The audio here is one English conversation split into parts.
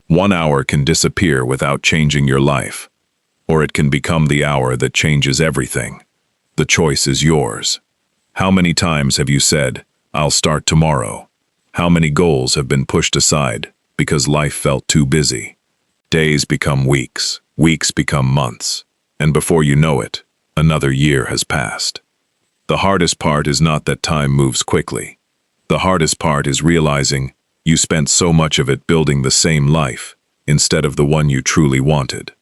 1 hour can disappear without changing your life, or it can become the hour that changes everything. The choice is yours. How many times have you said, "I'll start tomorrow"? How many goals have been pushed aside because life felt too busy? Days become weeks, weeks become months, and before you know it, another year has passed. The hardest part is not that time moves quickly. The hardest part is realizing you spent so much of it building the same life instead of the one you truly wanted.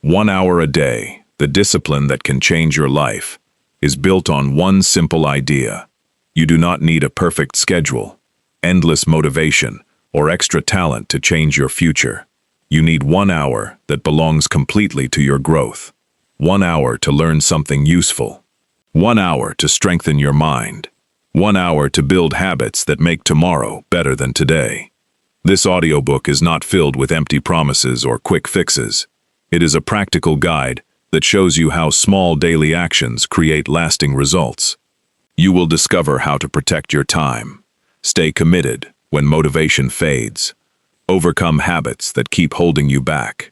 1 hour a day, the discipline that can change your life, is built on one simple idea. You do not need a perfect schedule, endless motivation, or extra talent to change your future. You need 1 hour that belongs completely to your growth. 1 hour to learn something useful. 1 hour to strengthen your mind. 1 hour to build habits that make tomorrow better than today. This audiobook is not filled with empty promises or quick fixes. It is a practical guide that shows you how small daily actions create lasting results. You will discover how to protect your time, stay committed when motivation fades, overcome habits that keep holding you back,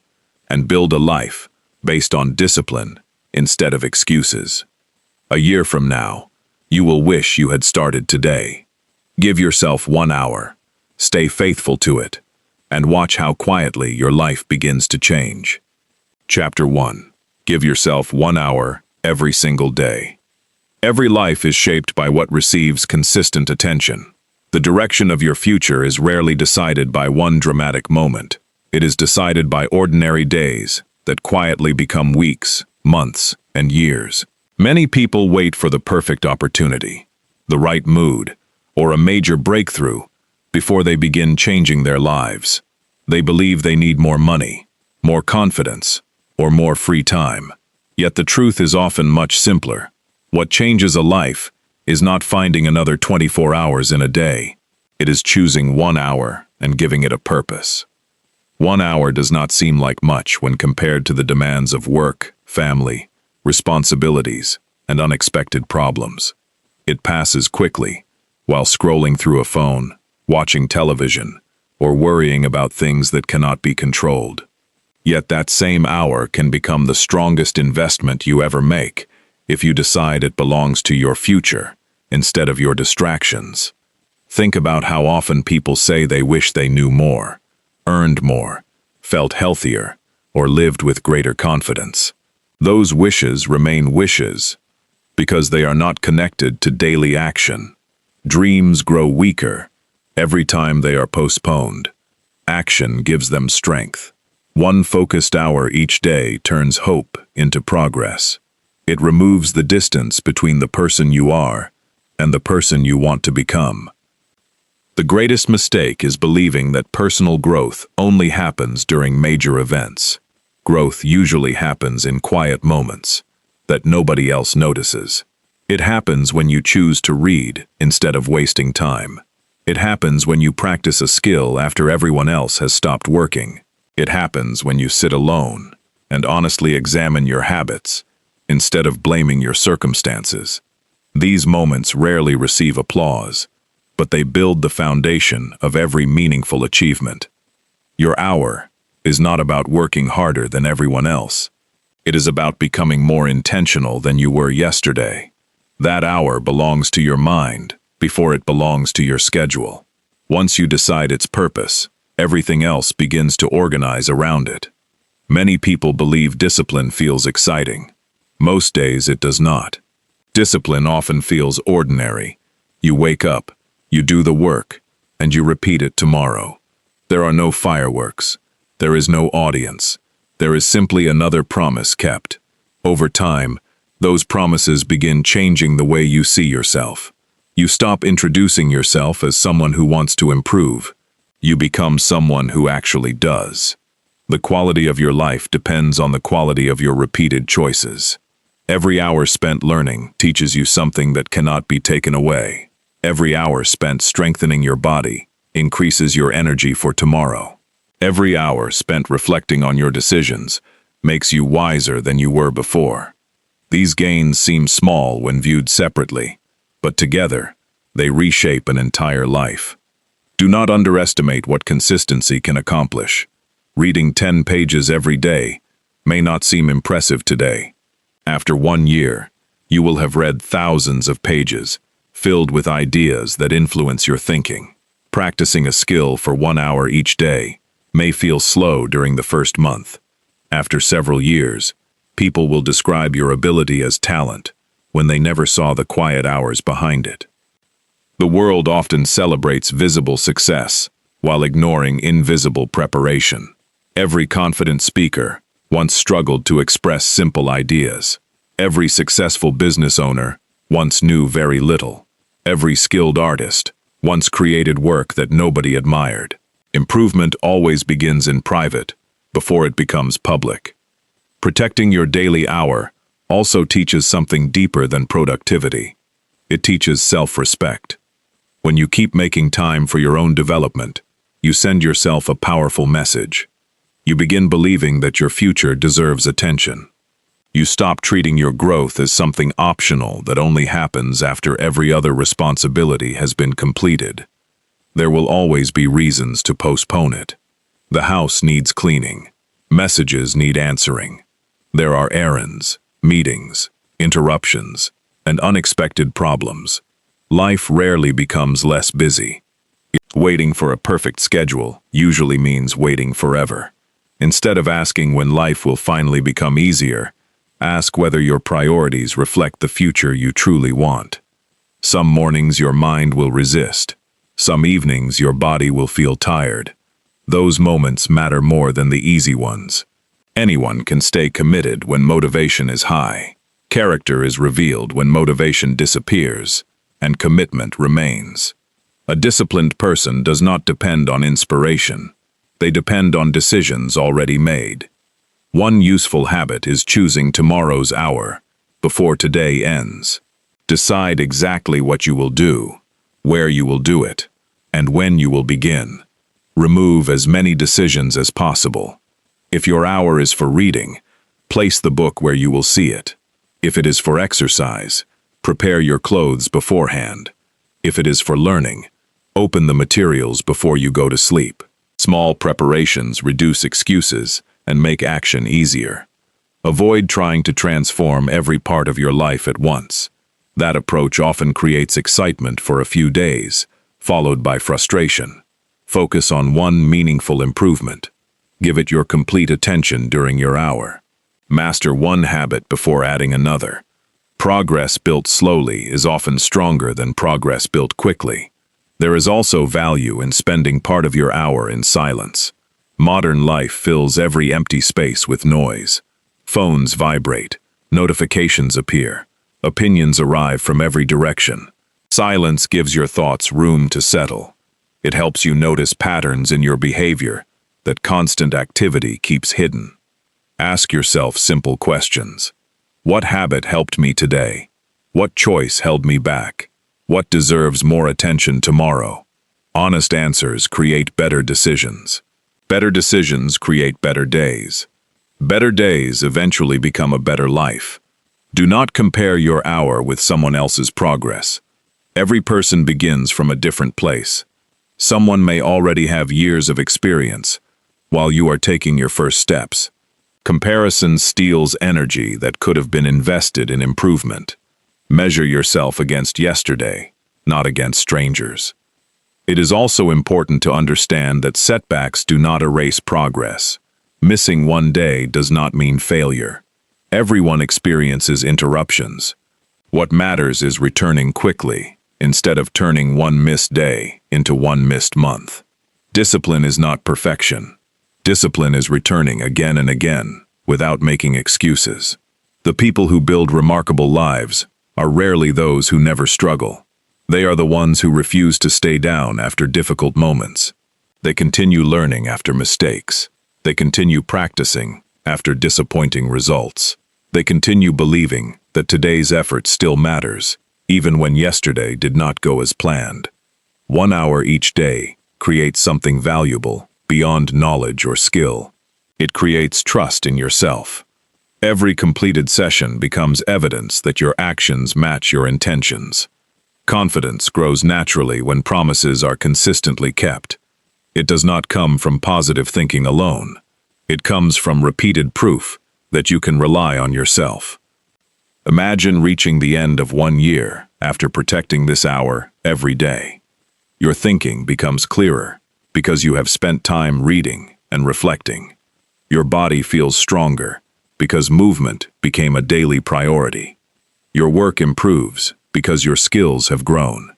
and build a life based on discipline instead of excuses. A year from now, you will wish you had started today. Give yourself 1 hour, stay faithful to it, and watch how quietly your life begins to change. Chapter 1. Give yourself 1 hour every single day. Every life is shaped by what receives consistent attention. The direction of your future is rarely decided by one dramatic moment. It is decided by ordinary days that quietly become weeks, months, and years. Many people wait for the perfect opportunity, the right mood, or a major breakthrough before they begin changing their lives. They believe they need more money, more confidence, or more free time. Yet the truth is often much simpler. What changes a life is not finding another 24 hours in a day. It is choosing 1 hour and giving it a purpose. 1 hour does not seem like much when compared to the demands of work, family, responsibilities, and unexpected problems. It passes quickly, while scrolling through a phone, watching television, or worrying about things that cannot be controlled. Yet that same hour can become the strongest investment you ever make if you decide it belongs to your future instead of your distractions. Think about how often people say they wish they knew more, earned more, felt healthier, or lived with greater confidence. Those wishes remain wishes because they are not connected to daily action. Dreams grow weaker every time they are postponed. Action gives them strength. 1 focused hour each day turns hope into progress. It removes the distance between the person you are and the person you want to become. The greatest mistake is believing that personal growth only happens during major events. Growth usually happens in quiet moments that nobody else notices. It happens when you choose to read instead of wasting time. It happens when you practice a skill after everyone else has stopped working. It happens when you sit alone and honestly examine your habits instead of blaming your circumstances. These moments rarely receive applause, but they build the foundation of every meaningful achievement. Your hour is not about working harder than everyone else. It is about becoming more intentional than you were yesterday. That hour belongs to your mind before it belongs to your schedule. Once you decide its purpose, everything else begins to organize around it. Many people believe discipline feels exciting. Most days it does not. Discipline often feels ordinary. You wake up, you do the work, and you repeat it tomorrow. There are no fireworks. There is no audience. There is simply another promise kept. Over time, those promises begin changing the way you see yourself. You stop introducing yourself as someone who wants to improve. You become someone who actually does. The quality of your life depends on the quality of your repeated choices. Every hour spent learning teaches you something that cannot be taken away. Every hour spent strengthening your body increases your energy for tomorrow. Every hour spent reflecting on your decisions makes you wiser than you were before. These gains seem small when viewed separately, but together, they reshape an entire life. Do not underestimate what consistency can accomplish. Reading 10 pages every day may not seem impressive today. After 1 year, you will have read thousands of pages, filled with ideas that influence your thinking. Practicing a skill for 1 hour each day may feel slow during the first month. After several years, people will describe your ability as talent when they never saw the quiet hours behind it. The world often celebrates visible success while ignoring invisible preparation. Every confident speaker once struggled to express simple ideas. Every successful business owner once knew very little. Every skilled artist once created work that nobody admired. Improvement always begins in private before it becomes public. Protecting your daily hour also teaches something deeper than productivity. It teaches self-respect. When you keep making time for your own development, you send yourself a powerful message. You begin believing that your future deserves attention. You stop treating your growth as something optional that only happens after every other responsibility has been completed. There will always be reasons to postpone it. The house needs cleaning. Messages need answering. There are errands, meetings, interruptions, and unexpected problems. Life rarely becomes less busy. Waiting for a perfect schedule usually means waiting forever. Instead of asking when life will finally become easier, ask whether your priorities reflect the future you truly want. Some mornings your mind will resist. Some evenings your body will feel tired. Those moments matter more than the easy ones. Anyone can stay committed when motivation is high. Character is revealed when motivation disappears, and commitment remains. A disciplined person does not depend on inspiration. They depend on decisions already made. One useful habit is choosing tomorrow's hour before today ends. Decide exactly what you will do, where you will do it, and when you will begin. Remove as many decisions as possible. If your hour is for reading, place the book where you will see it. If it is for exercise, prepare your clothes beforehand. If it is for learning, open the materials before you go to sleep. Small preparations reduce excuses and make action easier. Avoid trying to transform every part of your life at once. That approach often creates excitement for a few days, followed by frustration. Focus on one meaningful improvement. Give it your complete attention during your hour. Master one habit before adding another. Progress built slowly is often stronger than progress built quickly. There is also value in spending part of your hour in silence. Modern life fills every empty space with noise. Phones vibrate, notifications appear, opinions arrive from every direction. Silence gives your thoughts room to settle. It helps you notice patterns in your behavior that constant activity keeps hidden. Ask yourself simple questions. What habit helped me today? What choice held me back? What deserves more attention tomorrow? Honest answers create better decisions. Better decisions create better days. Better days eventually become a better life. Do not compare your hour with someone else's progress. Every person begins from a different place. Someone may already have years of experience, while you are taking your first steps. Comparison steals energy that could have been invested in improvement. Measure yourself against yesterday, not against strangers. It is also important to understand that setbacks do not erase progress. Missing one day does not mean failure. Everyone experiences interruptions. What matters is returning quickly, instead of turning one missed day into one missed month. Discipline is not perfection. Discipline is returning again and again, without making excuses. The people who build remarkable lives are rarely those who never struggle. They are the ones who refuse to stay down after difficult moments. They continue learning after mistakes. They continue practicing after disappointing results. They continue believing that today's effort still matters, even when yesterday did not go as planned. 1 hour each day creates something valuable beyond knowledge or skill. It creates trust in yourself. Every completed session becomes evidence that your actions match your intentions. Confidence grows naturally when promises are consistently kept. It does not come from positive thinking alone. It comes from repeated proof that you can rely on yourself. Imagine reaching the end of 1 year after protecting this hour every day. Your thinking becomes clearer because you have spent time reading and reflecting. Your body feels stronger because movement became a daily priority. Your work improves because your skills have grown.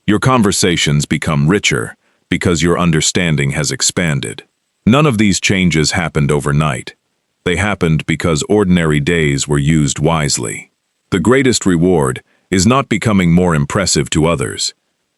Your conversations become richer because your understanding has expanded. None of these changes happened overnight. They happened because ordinary days were used wisely. The greatest reward is not becoming more impressive to others.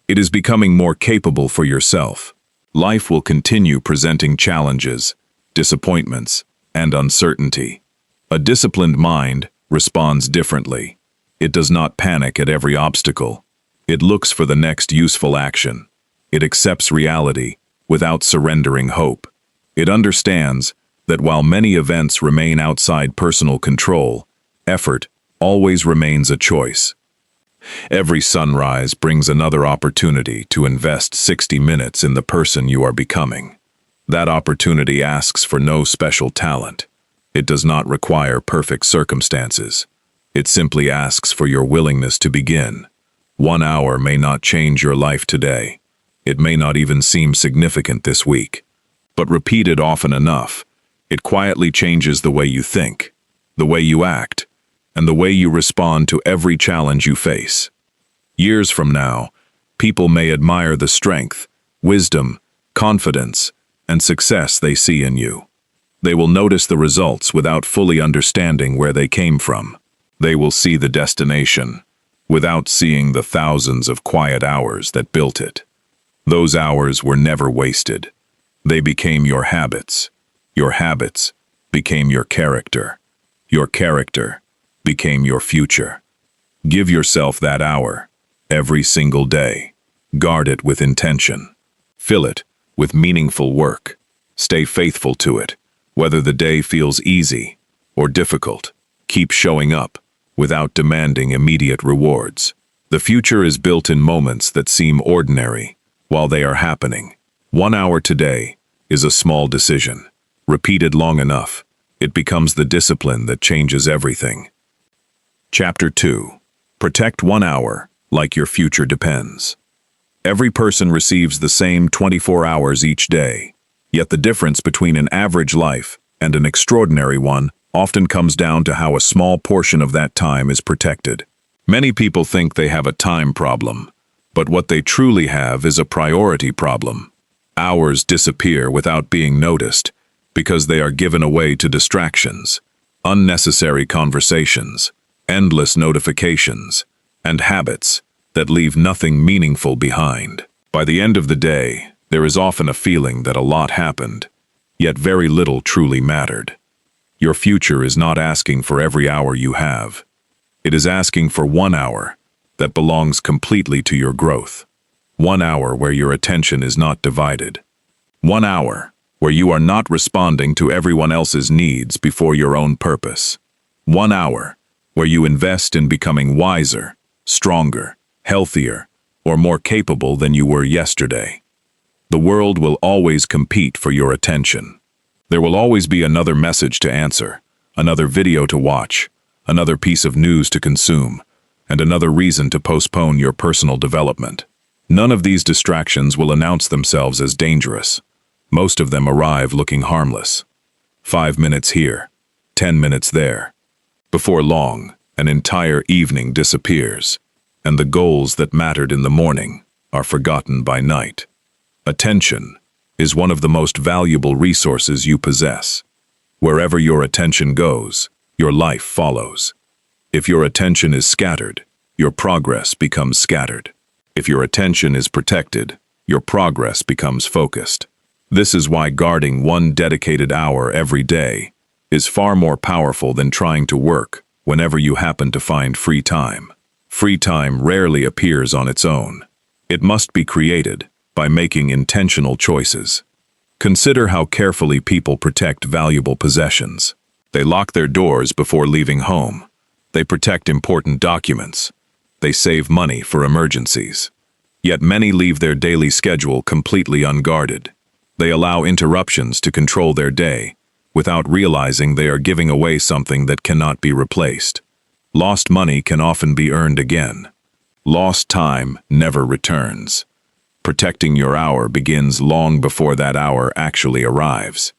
It is becoming more capable for yourself. Life will continue presenting challenges, disappointments, and uncertainty. A disciplined mind responds differently. It does not panic at every obstacle. It looks for the next useful action. It accepts reality without surrendering hope. It understands that while many events remain outside personal control, effort always remains a choice. Every sunrise brings another opportunity to invest 60 minutes in the person you are becoming. That opportunity asks for no special talent. It does not require perfect circumstances. It simply asks for your willingness to begin. 1 hour may not change your life today. It may not even seem significant this week. But repeated often enough, it quietly changes the way you think, the way you act, and the way you respond to every challenge you face. Years from now, people may admire the strength, wisdom, confidence, and success they see in you. They will notice the results without fully understanding where they came from. They will see the destination without seeing the thousands of quiet hours that built it. Those hours were never wasted. They became your habits. Your habits became your character. Your character became your future. Give yourself that hour, every single day. Guard it with intention. Fill it with meaningful work. Stay faithful to it, whether the day feels easy or difficult. Keep showing up without demanding immediate rewards. The future is built in moments that seem ordinary while they are happening. 1 hour today is a small decision. Repeated long enough, it becomes the discipline that changes everything. Chapter 2. Protect 1 hour like your future depends. Every person receives the same 24 hours each day, yet the difference between an average life and an extraordinary one often comes down to how a small portion of that time is protected. Many people think they have a time problem, but what they truly have is a priority problem. Hours disappear without being noticed because they are given away to distractions, unnecessary conversations, endless notifications, and habits that leave nothing meaningful behind. By the end of the day, there is often a feeling that a lot happened, yet very little truly mattered. Your future is not asking for every hour you have. It is asking for 1 hour that belongs completely to your growth. 1 hour where your attention is not divided. 1 hour where you are not responding to everyone else's needs before your own purpose. 1 hour where you invest in becoming wiser, stronger, healthier, or more capable than you were yesterday. The world will always compete for your attention. There will always be another message to answer, another video to watch, another piece of news to consume, and another reason to postpone your personal development. None of these distractions will announce themselves as dangerous. Most of them arrive looking harmless. 5 minutes here, 10 minutes there. Before long, an entire evening disappears, and the goals that mattered in the morning are forgotten by night. Attention is one of the most valuable resources you possess. Wherever your attention goes, your life follows. If your attention is scattered, your progress becomes scattered. If your attention is protected, your progress becomes focused. This is why guarding 1 dedicated hour every day is far more powerful than trying to work whenever you happen to find free time. Free time rarely appears on its own. It must be created by making intentional choices. Consider how carefully people protect valuable possessions. They lock their doors before leaving home. They protect important documents. They save money for emergencies. Yet many leave their daily schedule completely unguarded. They allow interruptions to control their day, without realizing they are giving away something that cannot be replaced. Lost money can often be earned again. Lost time never returns. Protecting your hour begins long before that hour actually arrives.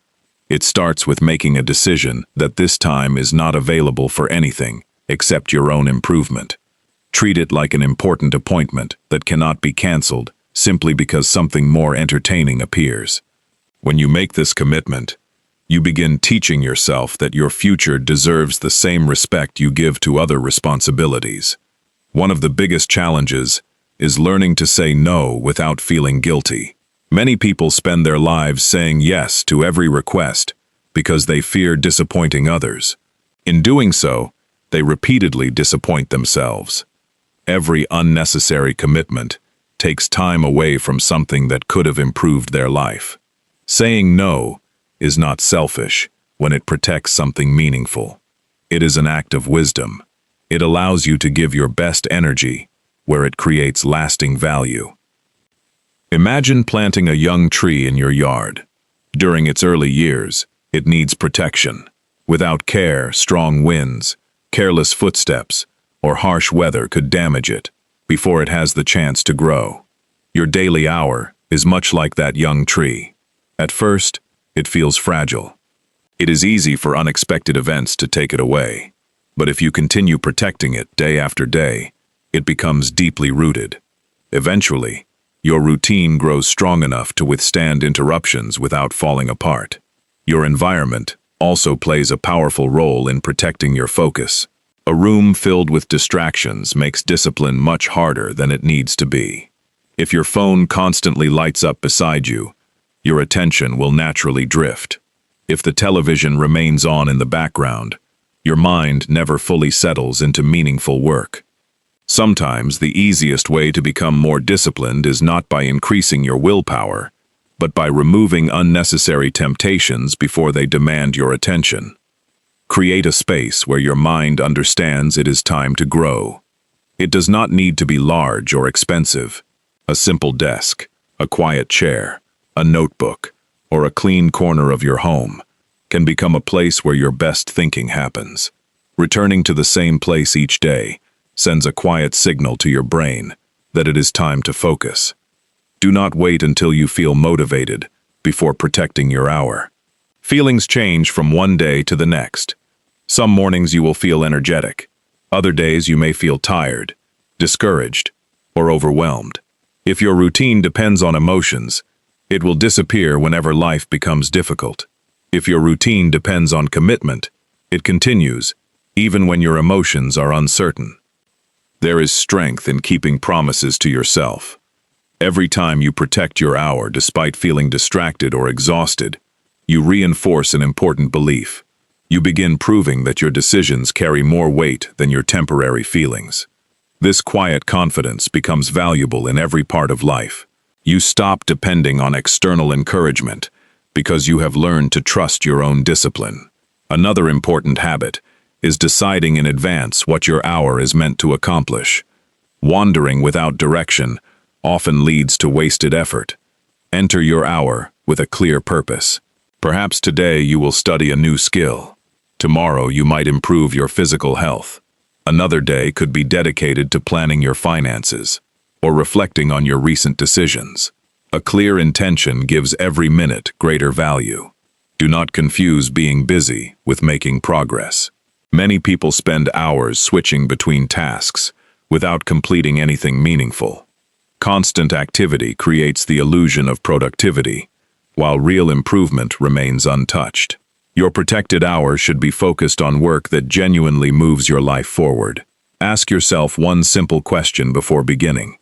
It starts with making a decision that this time is not available for anything except your own improvement. Treat it like an important appointment that cannot be canceled simply because something more entertaining appears. When you make this commitment, you begin teaching yourself that your future deserves the same respect you give to other responsibilities. One of the biggest challenges is learning to say no without feeling guilty. Many people spend their lives saying yes to every request because they fear disappointing others. In doing so, they repeatedly disappoint themselves. Every unnecessary commitment takes time away from something that could have improved their life. Saying no is not selfish when it protects something meaningful. It is an act of wisdom. It allows you to give your best energy where it creates lasting value. Imagine planting a young tree in your yard. During its early years, it needs protection. Without care, strong winds, careless footsteps, or harsh weather could damage it before it has the chance to grow. Your daily hour is much like that young tree. At first, it feels fragile. It is easy for unexpected events to take it away. But if you continue protecting it day after day, it becomes deeply rooted. Eventually, your routine grows strong enough to withstand interruptions without falling apart. Your environment also plays a powerful role in protecting your focus. A room filled with distractions makes discipline much harder than it needs to be. If your phone constantly lights up beside you, your attention will naturally drift. If the television remains on in the background, your mind never fully settles into meaningful work. Sometimes the easiest way to become more disciplined is not by increasing your willpower, but by removing unnecessary temptations before they demand your attention. Create a space where your mind understands it is time to grow. It does not need to be large or expensive. A simple desk, a quiet chair, a notebook, or a clean corner of your home can become a place where your best thinking happens. Returning to the same place each day sends a quiet signal to your brain that it is time to focus. Do not wait until you feel motivated before protecting your hour. Feelings change from one day to the next. Some mornings you will feel energetic. Other days you may feel tired, discouraged, or overwhelmed. If your routine depends on emotions, it will disappear whenever life becomes difficult. If your routine depends on commitment, it continues, even when your emotions are uncertain. There is strength in keeping promises to yourself. Every time you protect your hour despite feeling distracted or exhausted, you reinforce an important belief. You begin proving that your decisions carry more weight than your temporary feelings. This quiet confidence becomes valuable in every part of life. You stop depending on external encouragement because you have learned to trust your own discipline. Another important habit is deciding in advance what your hour is meant to accomplish. Wandering without direction often leads to wasted effort. Enter your hour with a clear purpose. Perhaps today you will study a new skill. Tomorrow you might improve your physical health. Another day could be dedicated to planning your finances or reflecting on your recent decisions. A clear intention gives every minute greater value. Do not confuse being busy with making progress. Many people spend hours switching between tasks without completing anything meaningful. Constant activity creates the illusion of productivity, while real improvement remains untouched. Your protected hour should be focused on work that genuinely moves your life forward. Ask yourself one simple question before beginning.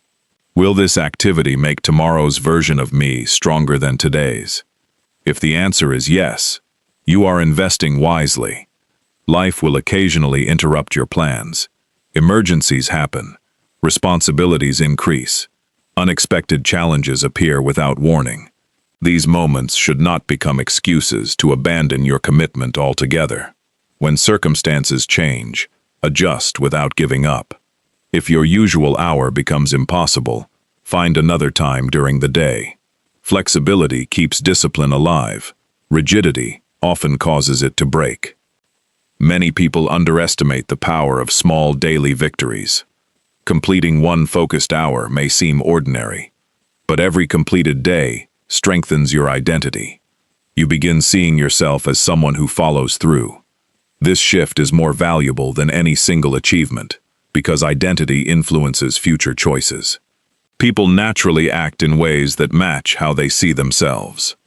Will this activity make tomorrow's version of me stronger than today's? If the answer is yes, you are investing wisely. Life will occasionally interrupt your plans. Emergencies happen. Responsibilities increase. Unexpected challenges appear without warning. These moments should not become excuses to abandon your commitment altogether. When circumstances change, adjust without giving up. If your usual hour becomes impossible, find another time during the day. Flexibility keeps discipline alive. Rigidity often causes it to break. Many people underestimate the power of small daily victories. Completing one focused hour may seem ordinary, but every completed day strengthens your identity. You begin seeing yourself as someone who follows through. This shift is more valuable than any single achievement, because identity influences future choices. People naturally act in ways that match how they see themselves.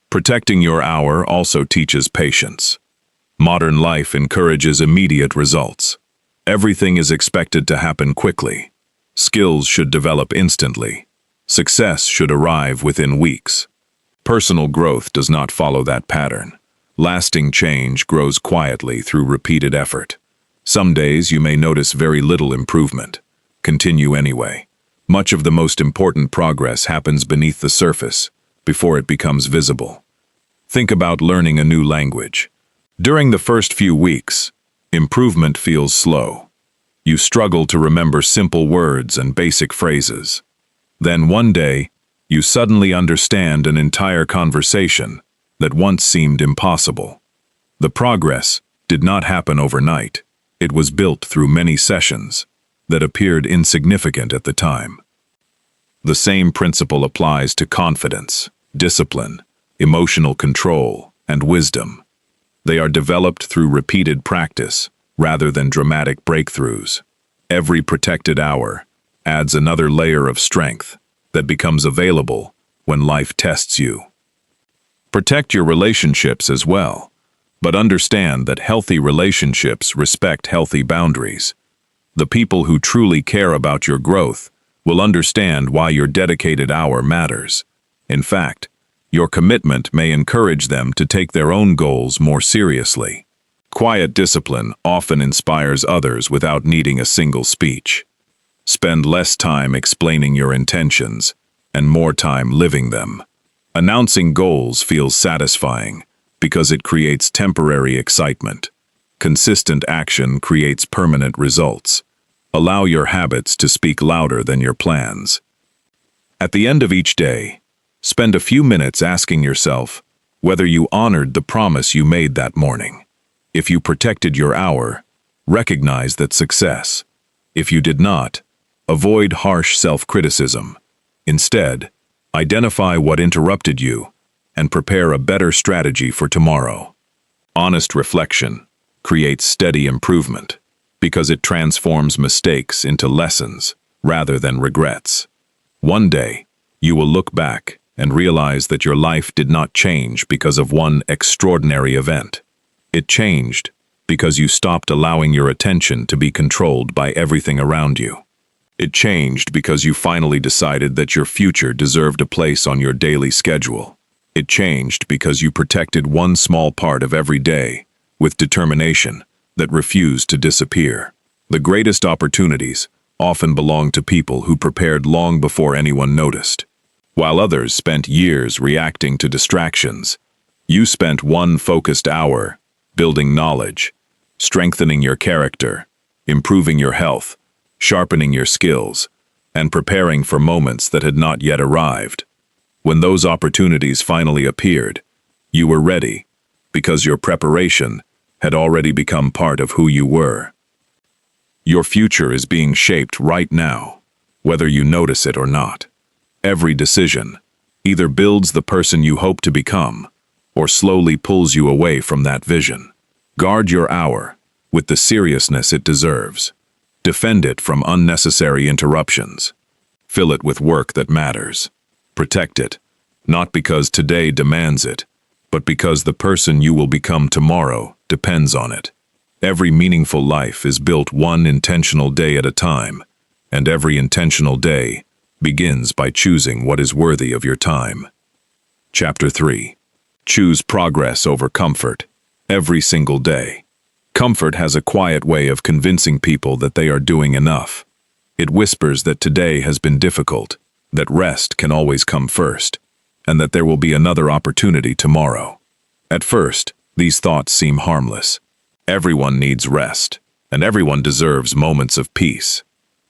Protecting your hour also teaches patience. Modern life encourages immediate results. Everything is expected to happen quickly. Skills should develop instantly. Success should arrive within weeks. Personal growth does not follow that pattern. Lasting change grows quietly through repeated effort. Some days you may notice very little improvement. Continue anyway. Much of the most important progress happens beneath the surface, before it becomes visible. Think about learning a new language. During the first few weeks, improvement feels slow. You struggle to remember simple words and basic phrases. Then one day, you suddenly understand an entire conversation that once seemed impossible. The progress did not happen overnight. It was built through many sessions that appeared insignificant at the time. The same principle applies to confidence, discipline, emotional control, and wisdom. They are developed through repeated practice rather than dramatic breakthroughs. Every protected hour adds another layer of strength that becomes available when life tests you. Protect your relationships as well, but understand that healthy relationships respect healthy boundaries. The people who truly care about your growth will understand why your dedicated hour matters. In fact, your commitment may encourage them to take their own goals more seriously. Quiet discipline often inspires others without needing a single speech. Spend less time explaining your intentions and more time living them. Announcing goals feels satisfying because it creates temporary excitement. Consistent action creates permanent results. Allow your habits to speak louder than your plans. At the end of each day, spend a few minutes asking yourself whether you honored the promise you made that morning. If you protected your hour, recognize that success. If you did not, avoid harsh self-criticism. Instead, identify what interrupted you and prepare a better strategy for tomorrow. Honest reflection creates steady improvement because it transforms mistakes into lessons rather than regrets. One day, you will look back and realize that your life did not change because of one extraordinary event. It changed because you stopped allowing your attention to be controlled by everything around you. It changed because you finally decided that your future deserved a place on your daily schedule. It changed because you protected one small part of every day with determination that refused to disappear. The greatest opportunities often belong to people who prepared long before anyone noticed. While others spent years reacting to distractions, you spent one focused hour building knowledge, strengthening your character, improving your health, sharpening your skills, and preparing for moments that had not yet arrived. When those opportunities finally appeared, you were ready because your preparation had already become part of who you were. Your future is being shaped right now, whether you notice it or not. Every decision either builds the person you hope to become or slowly pulls you away from that vision. Guard your hour with the seriousness it deserves. Defend it from unnecessary interruptions. Fill it with work that matters. Protect it, not because today demands it, but because the person you will become tomorrow depends on it. Every meaningful life is built one intentional day at a time, and every intentional day begins by choosing what is worthy of your time. Chapter 3. Choose progress over comfort. Every single day. Comfort has a quiet way of convincing people that they are doing enough. It whispers that today has been difficult, that rest can always come first, and that there will be another opportunity tomorrow. At first, these thoughts seem harmless. Everyone needs rest, and everyone deserves moments of peace.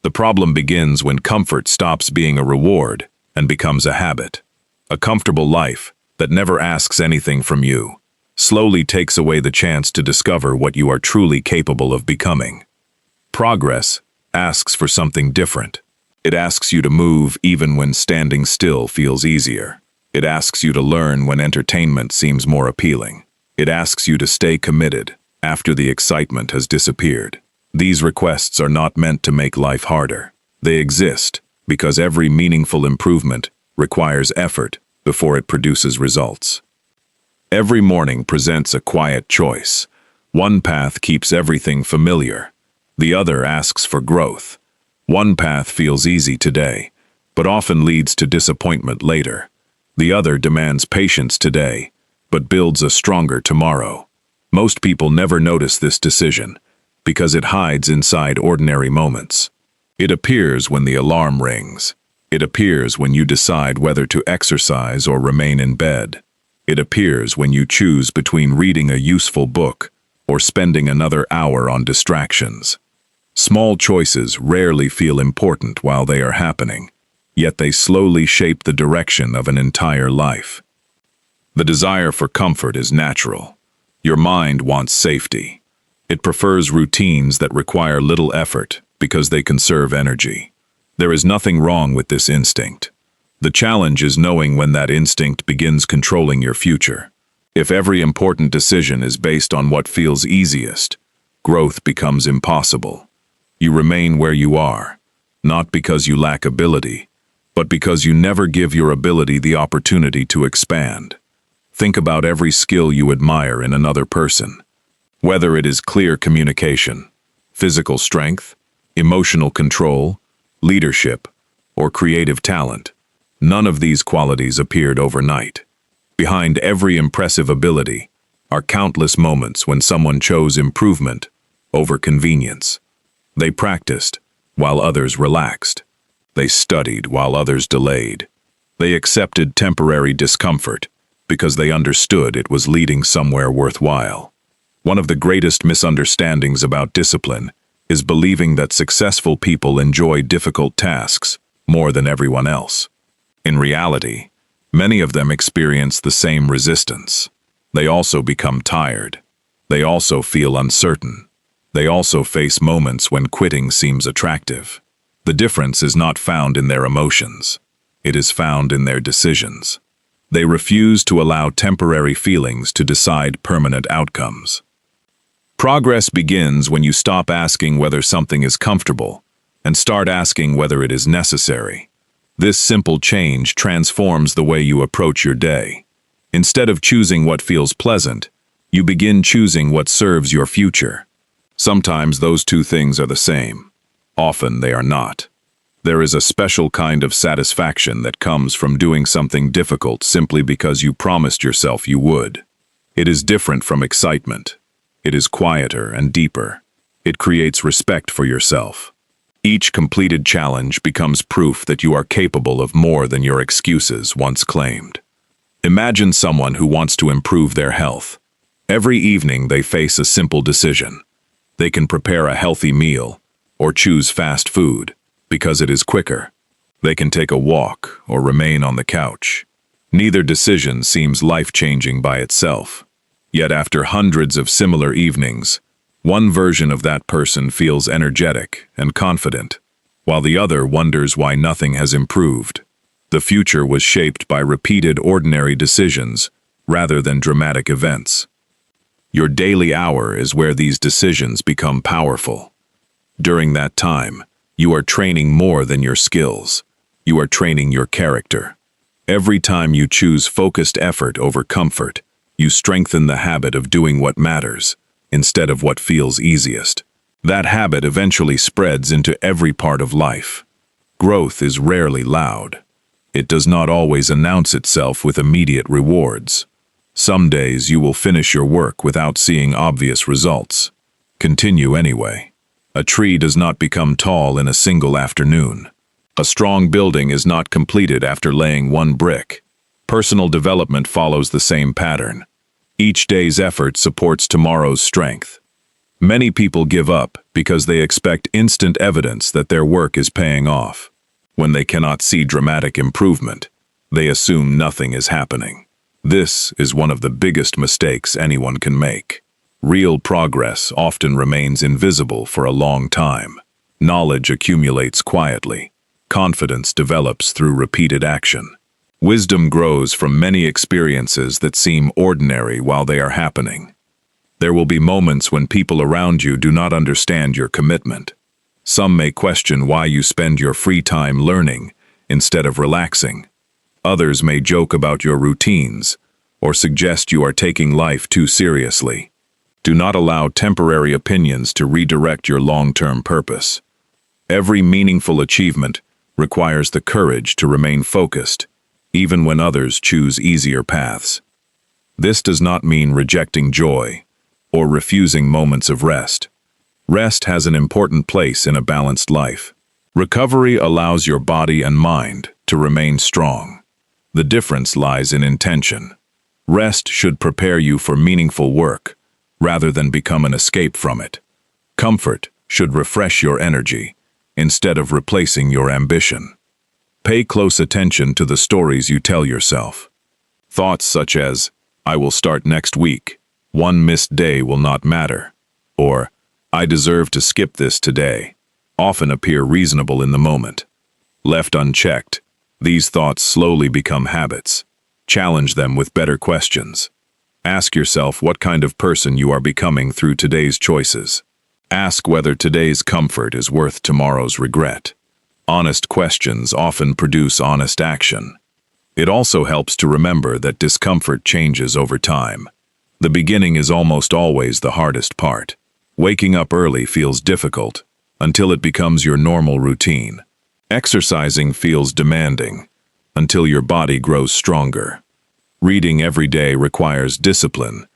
The problem begins when comfort stops being a reward and becomes a habit. A comfortable life that never asks anything from you slowly takes away the chance to discover what you are truly capable of becoming. Progress asks for something different. It asks you to move even when standing still feels easier. It asks you to learn when entertainment seems more appealing. It asks you to stay committed after the excitement has disappeared. These requests are not meant to make life harder. They exist because every meaningful improvement requires effort before it produces results. Every morning presents a quiet choice. One path keeps everything familiar. The other asks for growth. One path feels easy today, but often leads to disappointment later. The other demands patience today, but builds a stronger tomorrow. Most people never notice this decision because it hides inside ordinary moments. It appears when the alarm rings. It appears when you decide whether to exercise or remain in bed. It appears when you choose between reading a useful book or spending another hour on distractions. Small choices rarely feel important while they are happening, yet they slowly shape the direction of an entire life. The desire for comfort is natural. Your mind wants safety. It prefers routines that require little effort because they conserve energy. There is nothing wrong with this instinct. The challenge is knowing when that instinct begins controlling your future. If every important decision is based on what feels easiest, growth becomes impossible. You remain where you are, not because you lack ability, but because you never give your ability the opportunity to expand. Think about every skill you admire in another person. Whether it is clear communication, physical strength, emotional control, leadership, or creative talent, none of these qualities appeared overnight. Behind every impressive ability are countless moments when someone chose improvement over convenience. They practiced while others relaxed. They studied while others delayed. They accepted temporary discomfort because they understood it was leading somewhere worthwhile. One of the greatest misunderstandings about discipline is believing that successful people enjoy difficult tasks more than everyone else. In reality, many of them experience the same resistance. They also become tired. They also feel uncertain. They also face moments when quitting seems attractive. The difference is not found in their emotions. It is found in their decisions. They refuse to allow temporary feelings to decide permanent outcomes. Progress begins when you stop asking whether something is comfortable and start asking whether it is necessary. This simple change transforms the way you approach your day. Instead of choosing what feels pleasant, you begin choosing what serves your future. Sometimes those two things are the same. Often they are not. There is a special kind of satisfaction that comes from doing something difficult simply because you promised yourself you would. It is different from excitement. It is quieter and deeper. It creates respect for yourself. Each completed challenge becomes proof that you are capable of more than your excuses once claimed. Imagine someone who wants to improve their health. Every evening they face a simple decision. They can prepare a healthy meal or choose fast food because it is quicker. They can take a walk or remain on the couch. Neither decision seems life-changing by itself. Yet after hundreds of similar evenings, one version of that person feels energetic and confident, while the other wonders why nothing has improved. The future was shaped by repeated ordinary decisions rather than dramatic events. Your daily hour is where these decisions become powerful. During that time, you are training more than your skills. You are training your character. Every time you choose focused effort over comfort, you strengthen the habit of doing what matters instead of what feels easiest. That habit eventually spreads into every part of life. Growth is rarely loud. It does not always announce itself with immediate rewards. Some days you will finish your work without seeing obvious results. Continue anyway. A tree does not become tall in a single afternoon. A strong building is not completed after laying one brick. Personal development follows the same pattern. Each day's effort supports tomorrow's strength. Many people give up because they expect instant evidence that their work is paying off. When they cannot see dramatic improvement, they assume nothing is happening. This is one of the biggest mistakes anyone can make. Real progress often remains invisible for a long time. Knowledge accumulates quietly. Confidence develops through repeated action. Wisdom grows from many experiences that seem ordinary while they are happening. There will be moments when people around you do not understand your commitment. Some may question why you spend your free time learning instead of relaxing. Others may joke about your routines or suggest you are taking life too seriously. Do not allow temporary opinions to redirect your long-term purpose. Every meaningful achievement requires the courage to remain focused, even when others choose easier paths. This does not mean rejecting joy or refusing moments of rest. Rest has an important place in a balanced life. Recovery allows your body and mind to remain strong. The difference lies in intention. Rest should prepare you for meaningful work, rather than become an escape from it. Comfort should refresh your energy, instead of replacing your ambition. Pay close attention to the stories you tell yourself. Thoughts such as, "I will start next week," "One missed day will not matter," or "I deserve to skip this today," often appear reasonable in the moment. Left unchecked, these thoughts slowly become habits. Challenge them with better questions. Ask yourself what kind of person you are becoming through today's choices. Ask whether today's comfort is worth tomorrow's regret. Honest questions often produce honest action. It also helps to remember that discomfort changes over time. The beginning is almost always the hardest part. Waking up early feels difficult until it becomes your normal routine. Exercising feels demanding until your body grows stronger. Reading every day requires discipline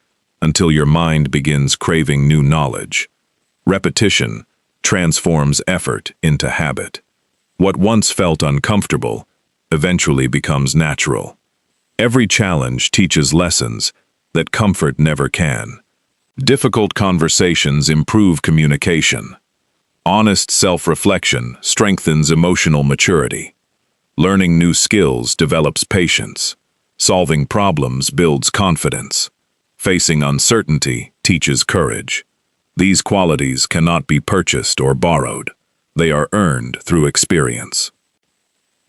until your mind begins craving new knowledge. Repetition transforms effort into habit. What once felt uncomfortable eventually becomes natural. Every challenge teaches lessons that comfort never can. Difficult conversations improve communication. Honest self-reflection strengthens emotional maturity. Learning new skills develops patience. Solving problems builds confidence. Facing uncertainty teaches courage. These qualities cannot be purchased or borrowed. They are earned through experience.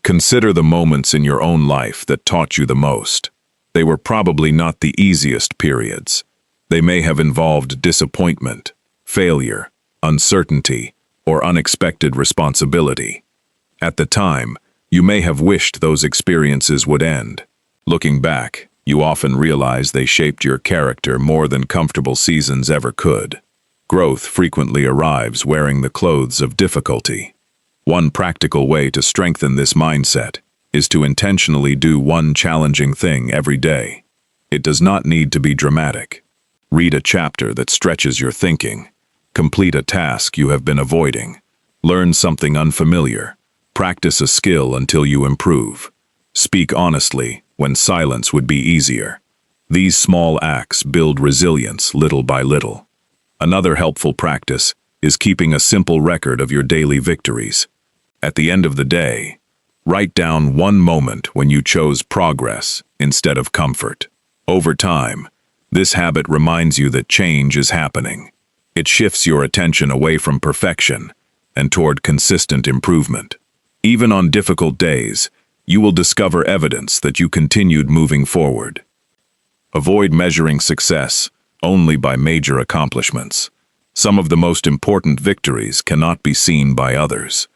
Consider the moments in your own life that taught you the most. They were probably not the easiest periods. They may have involved disappointment, failure, uncertainty, or unexpected responsibility. At the time, you may have wished those experiences would end. Looking back, you often realize they shaped your character more than comfortable seasons ever could. Growth frequently arrives wearing the clothes of difficulty. One practical way to strengthen this mindset is to intentionally do one challenging thing every day. It does not need to be dramatic. Read a chapter that stretches your thinking. Complete a task you have been avoiding. Learn something unfamiliar. Practice a skill until you improve. Speak honestly when silence would be easier. These small acts build resilience little by little. Another helpful practice is keeping a simple record of your daily victories. At the end of the day, write down one moment when you chose progress instead of comfort. Over time, this habit reminds you that change is happening. It shifts your attention away from perfection and toward consistent improvement. Even on difficult days, you will discover evidence that you continued moving forward. Avoid measuring success only by major accomplishments. Some of the most important victories cannot be seen by others.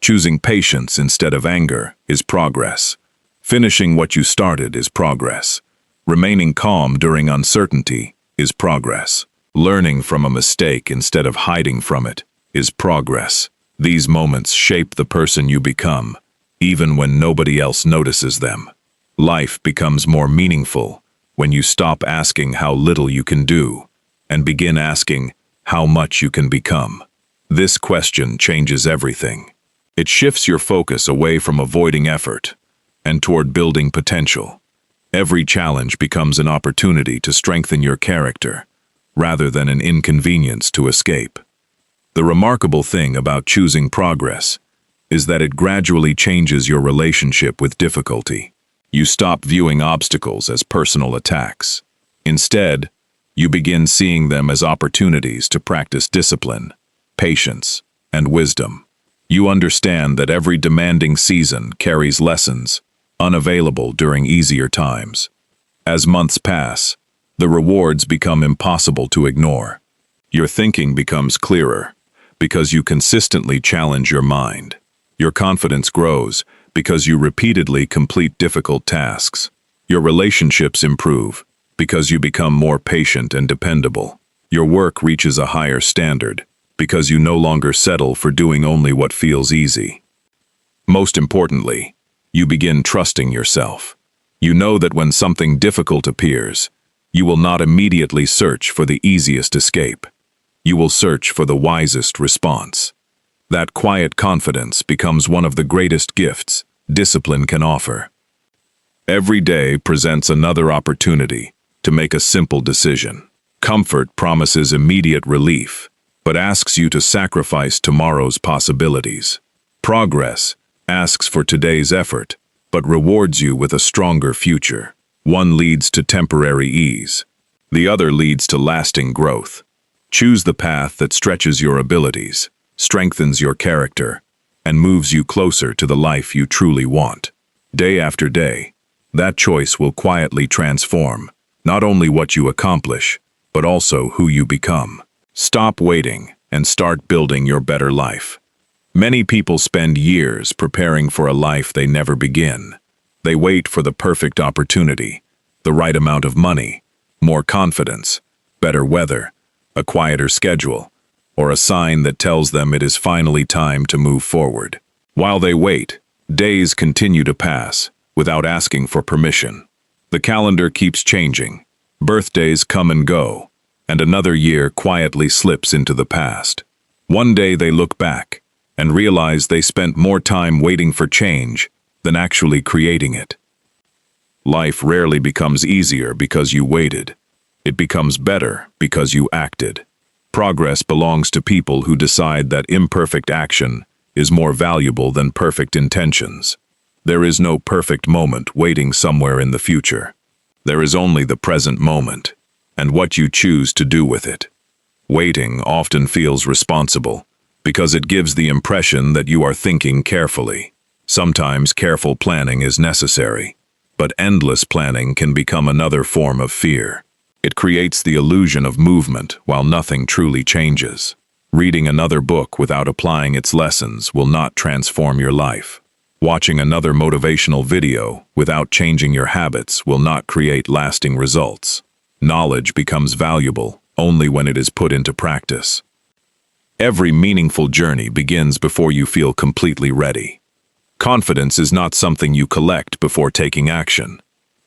Choosing patience instead of anger is progress. Finishing what you started is progress. Remaining calm during uncertainty is progress. Learning from a mistake instead of hiding from it is progress. These moments shape the person you become, even when nobody else notices them. Life becomes more meaningful when you stop asking how little you can do and begin asking how much you can become. This question changes everything. It shifts your focus away from avoiding effort and toward building potential. Every challenge becomes an opportunity to strengthen your character. rather than an inconvenience to escape. The remarkable thing about choosing progress is that it gradually changes your relationship with difficulty. You stop viewing obstacles as personal attacks. Instead, you begin seeing them as opportunities to practice discipline, patience, and wisdom. You understand that every demanding season carries lessons unavailable during easier times. As months pass, the rewards become impossible to ignore. Your thinking becomes clearer because you consistently challenge your mind. Your confidence grows because you repeatedly complete difficult tasks. Your relationships improve because you become more patient and dependable. Your work reaches a higher standard because you no longer settle for doing only what feels easy. Most importantly, you begin trusting yourself. You know that when something difficult appears, you will not immediately search for the easiest escape. You will search for the wisest response. That quiet confidence becomes one of the greatest gifts discipline can offer. Every day presents another opportunity to make a simple decision. Comfort promises immediate relief, but asks you to sacrifice tomorrow's possibilities. Progress asks for today's effort, but rewards you with a stronger future. One leads to temporary ease. The other leads to lasting growth. Choose the path that stretches your abilities, strengthens your character, and moves you closer to the life you truly want. Day after day, that choice will quietly transform not only what you accomplish, but also who you become. Stop waiting and start building your better life. Many people spend years preparing for a life they never begin. They wait for the perfect opportunity, the right amount of money, more confidence, better weather, a quieter schedule, or a sign that tells them it is finally time to move forward. While they wait, days continue to pass without asking for permission. The calendar keeps changing, birthdays come and go, and another year quietly slips into the past. One day they look back and realize they spent more time waiting for change than actually creating it. Life rarely becomes easier because you waited. It becomes better because you acted. Progress belongs to people who decide that imperfect action is more valuable than perfect intentions. There is no perfect moment waiting somewhere in the future. There is only the present moment, and what you choose to do with it. Waiting often feels responsible, because it gives the impression that you are thinking carefully. Sometimes careful planning is necessary, but endless planning can become another form of fear. It creates the illusion of movement while nothing truly changes. Reading another book without applying its lessons will not transform your life. Watching another motivational video without changing your habits will not create lasting results. Knowledge becomes valuable only when it is put into practice. Every meaningful journey begins before you feel completely ready. Confidence is not something you collect before taking action.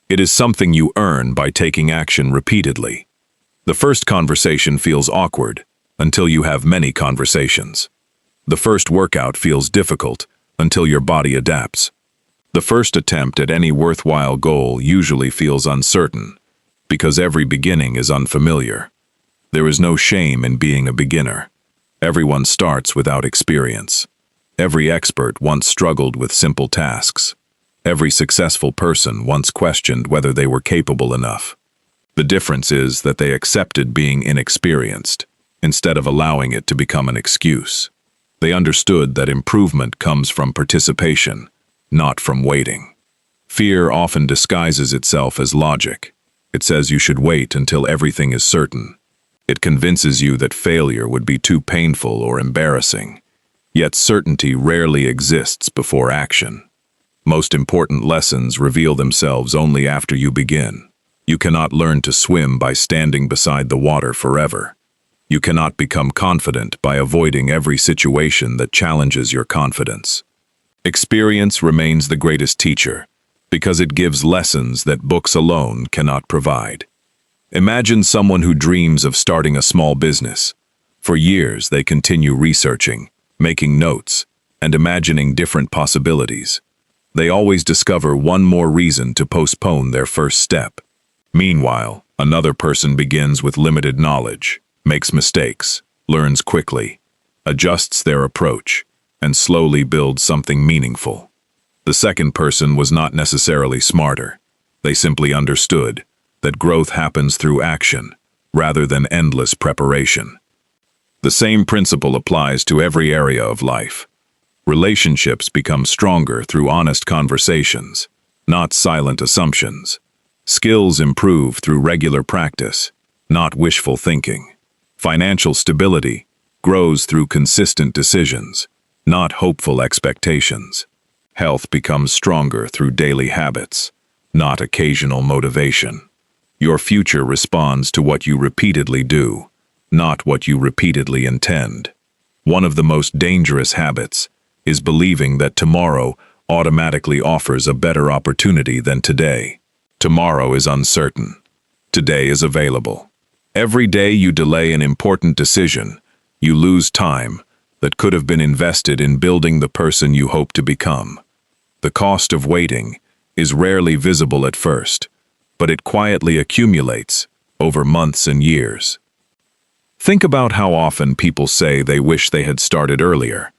It is something you earn by taking action repeatedly. The first conversation feels awkward until you have many conversations. The first workout feels difficult until your body adapts. The first attempt at any worthwhile goal usually feels uncertain because every beginning is unfamiliar. There is no shame in being a beginner. Everyone starts without experience. Every expert once struggled with simple tasks. Every successful person once questioned whether they were capable enough. The difference is that they accepted being inexperienced, instead of allowing it to become an excuse. They understood that improvement comes from participation, not from waiting. Fear often disguises itself as logic. It says you should wait until everything is certain. It convinces you that failure would be too painful or embarrassing. Yet certainty rarely exists before action. Most important lessons reveal themselves only after you begin. You cannot learn to swim by standing beside the water forever. You cannot become confident by avoiding every situation that challenges your confidence. Experience remains the greatest teacher because it gives lessons that books alone cannot provide. Imagine someone who dreams of starting a small business. For years, they continue researching, making notes, and imagining different possibilities. They always discover one more reason to postpone their first step. Meanwhile, Another person begins with limited knowledge, makes mistakes, learns quickly, adjusts their approach, and slowly builds something meaningful. The second person was not necessarily smarter. They simply understood that growth happens through action, rather than endless preparation. The same principle applies to every area of life. Relationships become stronger through honest conversations, not silent assumptions. Skills improve through regular practice, not wishful thinking. Financial stability grows through consistent decisions, not hopeful expectations. Health becomes stronger through daily habits, not occasional motivation. Your future responds to what you repeatedly do, not what you repeatedly intend. One of the most dangerous habits is believing that tomorrow automatically offers a better opportunity than today. Tomorrow is uncertain. Today is available. Every day you delay an important decision, you lose time that could have been invested in building the person you hope to become. The cost of waiting is rarely visible at first, but it quietly accumulates over months and years. Think about how often people say they wish they had started earlier.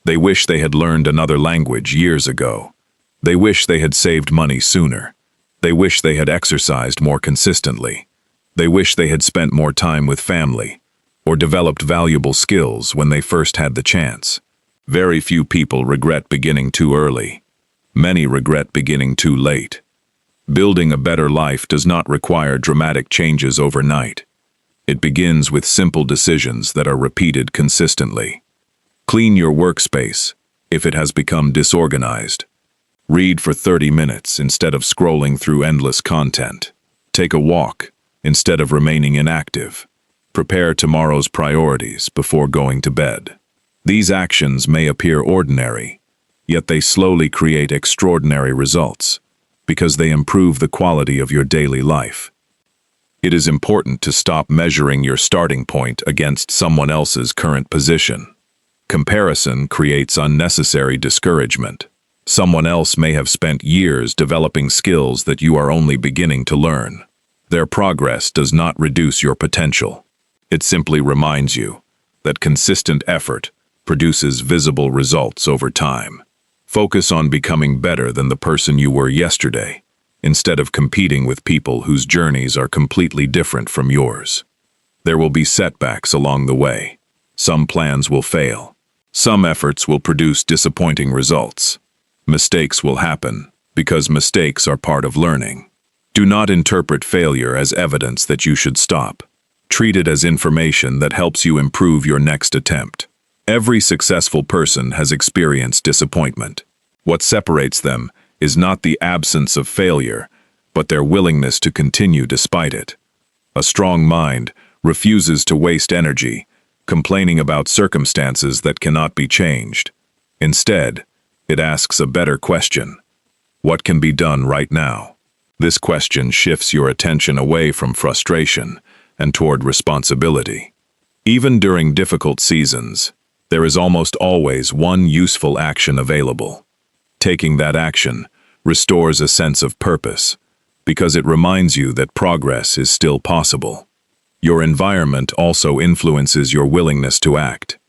They wish they had learned another language years ago. They wish they had saved money sooner. They wish they had exercised more consistently. They wish they had spent more time with family, or developed valuable skills when they first had the chance. Very few people regret beginning too early. Many regret beginning too late. Building a better life does not require dramatic changes overnight. It begins with simple decisions that are repeated consistently. Clean your workspace if it has become disorganized. Read for 30 minutes instead of scrolling through endless content. Take a walk instead of remaining inactive. Prepare tomorrow's priorities before going to bed. These actions may appear ordinary, yet they slowly create extraordinary results because they improve the quality of your daily life. It is important to stop measuring your starting point against someone else's current position. Comparison creates unnecessary discouragement. Someone else may have spent years developing skills that you are only beginning to learn. Their progress does not reduce your potential. It simply reminds you that consistent effort produces visible results over time. Focus on becoming better than the person you were yesterday, instead of competing with people whose journeys are completely different from yours. There will be setbacks along the way. Some plans will fail. Some efforts will produce disappointing results. Mistakes will happen because mistakes are part of learning. Do not interpret failure as evidence that you should stop. Treat it as information that helps you improve your next attempt. Every successful person has experienced disappointment. What separates them is not the absence of failure, but their willingness to continue despite it. A strong mind refuses to waste energy complaining about circumstances that cannot be changed. Instead, it asks a better question. What can be done right now? This question shifts your attention away from frustration and toward responsibility. Even during difficult seasons, there is almost always one useful action available. Taking that action restores a sense of purpose, because it reminds you that progress is still possible. Your environment also influences your willingness to act.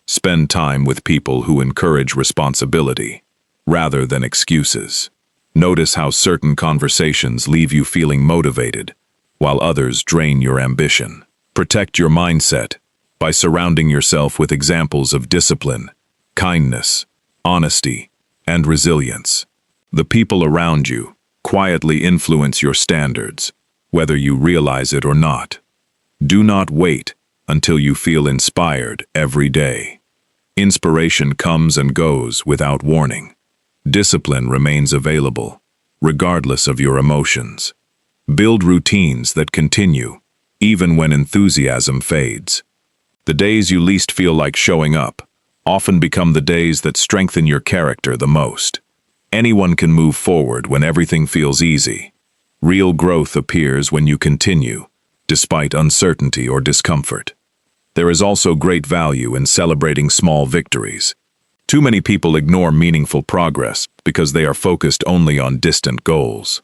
Spend time with people who encourage responsibility, rather than excuses. Notice how certain conversations leave you feeling motivated, while others drain your ambition. Protect your mindset by surrounding yourself with examples of discipline, kindness, honesty, and resilience. The people around you quietly influence your standards, whether you realize it or not. Do not wait until you feel inspired every day. Inspiration comes and goes without warning. Discipline remains available, regardless of your emotions. Build routines that continue, even when enthusiasm fades. The days you least feel like showing up often become the days that strengthen your character the most. Anyone can move forward when everything feels easy. Real growth appears when you continue, despite uncertainty or discomfort. There is also great value in celebrating small victories. Too many people ignore meaningful progress because they are focused only on distant goals.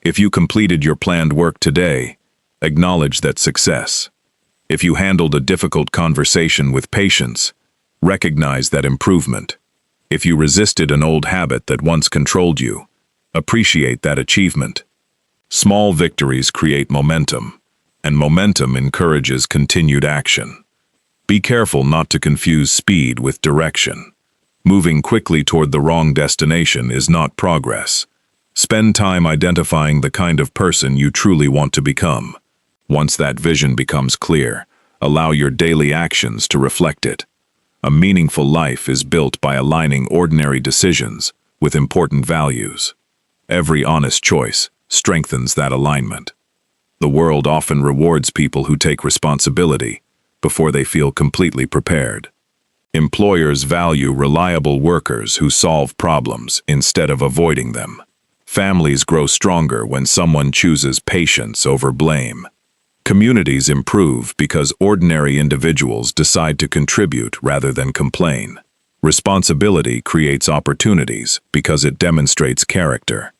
If you completed your planned work today, acknowledge that success. If you handled a difficult conversation with patience, recognize that improvement. If you resisted an old habit that once controlled you, appreciate that achievement. Small victories create momentum, and momentum encourages continued action. Be careful not to confuse speed with direction. Moving quickly toward the wrong destination is not progress. Spend time identifying the kind of person you truly want to become. Once that vision becomes clear, allow your daily actions to reflect it. A meaningful life is built by aligning ordinary decisions with important values. Every honest choice strengthens that alignment. The world often rewards people who take responsibility before they feel completely prepared. Employers value reliable workers who solve problems instead of avoiding them. Families grow stronger when someone chooses patience over blame. Communities improve because ordinary individuals decide to contribute rather than complain. Responsibility creates opportunities because it demonstrates character.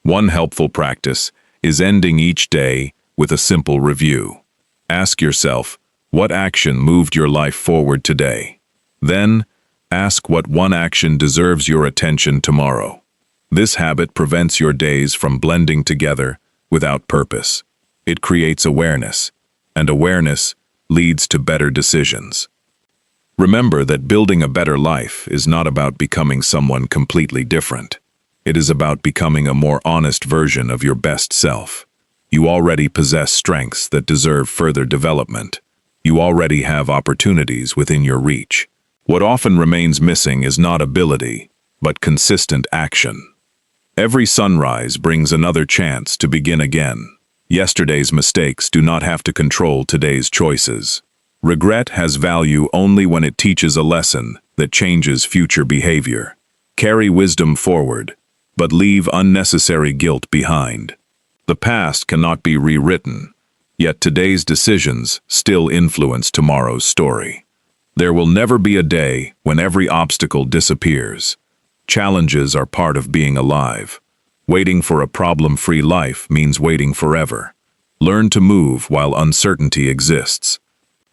One helpful practice is ending each day with a simple review. Ask yourself, what action moved your life forward today? Then, ask what one action deserves your attention tomorrow. This habit prevents your days from blending together without purpose. It creates awareness, and awareness leads to better decisions. Remember that building a better life is not about becoming someone completely different. It is about becoming a more honest version of your best self. You already possess strengths that deserve further development. You already have opportunities within your reach. What often remains missing is not ability, but consistent action. Every sunrise brings another chance to begin again. Yesterday's mistakes do not have to control today's choices. Regret has value only when it teaches a lesson that changes future behavior. Carry wisdom forward, but leave unnecessary guilt behind. The past cannot be rewritten, yet today's decisions still influence tomorrow's story. There will never be a day when every obstacle disappears. Challenges are part of being alive. Waiting for a problem-free life means waiting forever. Learn to move while uncertainty exists.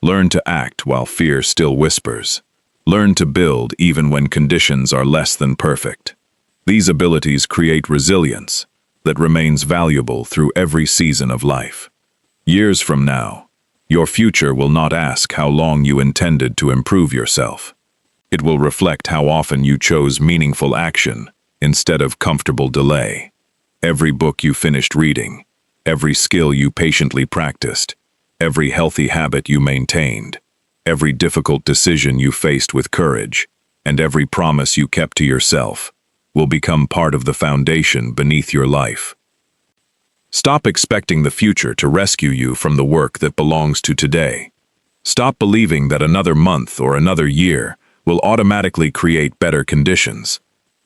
Learn to act while fear still whispers. Learn to build even when conditions are less than perfect. These abilities create resilience that remains valuable through every season of life. Years from now, your future will not ask how long you intended to improve yourself. It will reflect how often you chose meaningful action instead of comfortable delay. Every book you finished reading, every skill you patiently practiced, every healthy habit you maintained, every difficult decision you faced with courage, and every promise you kept to yourself will become part of the foundation beneath your life. Stop expecting the future to rescue you from the work that belongs to today. Stop believing that another month or another year will automatically create better conditions.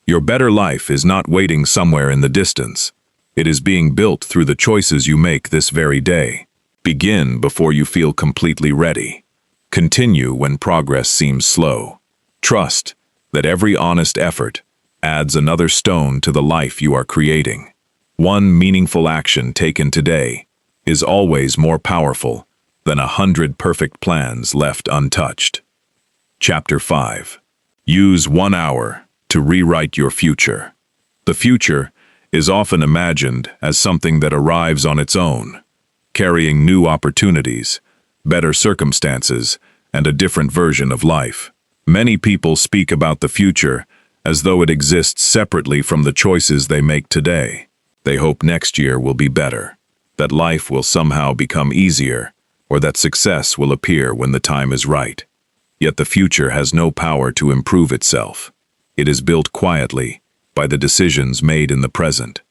Your better life is not waiting somewhere in the distance. It is being built through the choices you make this very day. Begin before you feel completely ready. Continue when progress seems slow. Trust that every honest effort adds another stone to the life you are creating. One meaningful action taken today is always more powerful than 100 perfect plans left untouched. Chapter 5. Use 1 hour to rewrite your future. The future is often imagined as something that arrives on its own, carrying new opportunities, better circumstances, and a different version of life. Many people speak about the future as though it exists separately from the choices they make today. They hope next year will be better, that life will somehow become easier, or that success will appear when the time is right. Yet the future has no power to improve itself. It is built quietly by the decisions made in the present.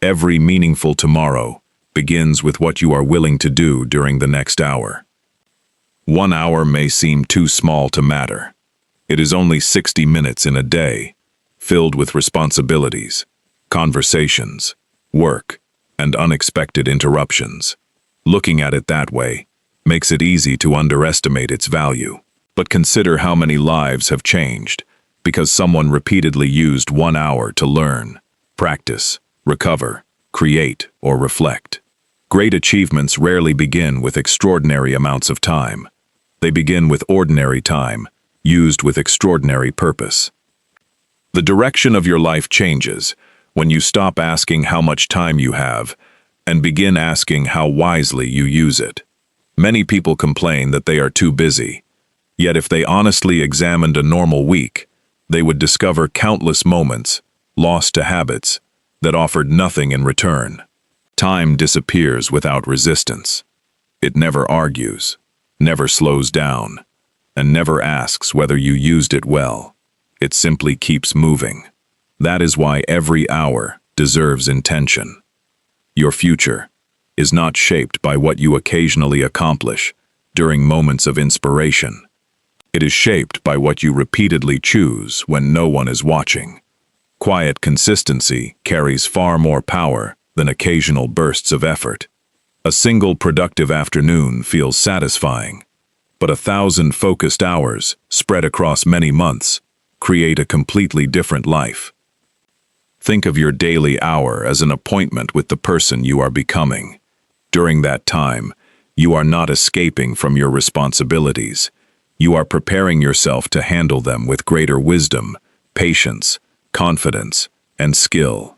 Every meaningful tomorrow begins with what you are willing to do during the next hour. 1 hour may seem too small to matter. It is only 60 minutes in a day, filled with responsibilities, conversations, work, and unexpected interruptions. Looking at it that way makes it easy to underestimate its value. But consider how many lives have changed because someone repeatedly used 1 hour to learn, practice, recover, create, or reflect. Great achievements rarely begin with extraordinary amounts of time. They begin with ordinary time, used with extraordinary purpose. The direction of your life changes when you stop asking how much time you have and begin asking how wisely you use it. Many people complain that they are too busy, yet if they honestly examined a normal week, they would discover countless moments lost to habits that offered nothing in return. Time disappears without resistance. It never argues, never slows down, and never asks whether you used it well. It simply keeps moving. That is why every hour deserves intention. Your future is not shaped by what you occasionally accomplish during moments of inspiration. It is shaped by what you repeatedly choose when no one is watching. Quiet consistency carries far more power than occasional bursts of effort. A single productive afternoon feels satisfying, but 1,000 focused hours spread across many months create a completely different life. Think of your daily hour as an appointment with the person you are becoming. During that time, you are not escaping from your responsibilities. You are preparing yourself to handle them with greater wisdom, patience, confidence, and skill.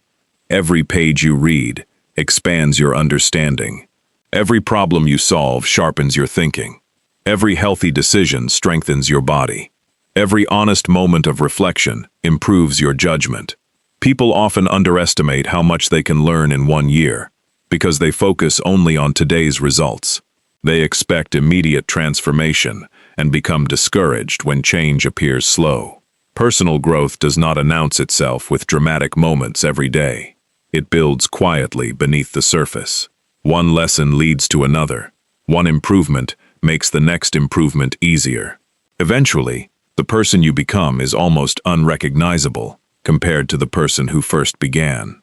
Every page you read expands your understanding. Every problem you solve sharpens your thinking. Every healthy decision strengthens your body. Every honest moment of reflection improves your judgment. People often underestimate how much they can learn in 1 year because they focus only on today's results. They expect immediate transformation and become discouraged when change appears slow. Personal growth does not announce itself with dramatic moments every day. It builds quietly beneath the surface. One lesson leads to another. One improvement makes the next improvement easier. Eventually, the person you become is almost unrecognizable compared to the person who first began.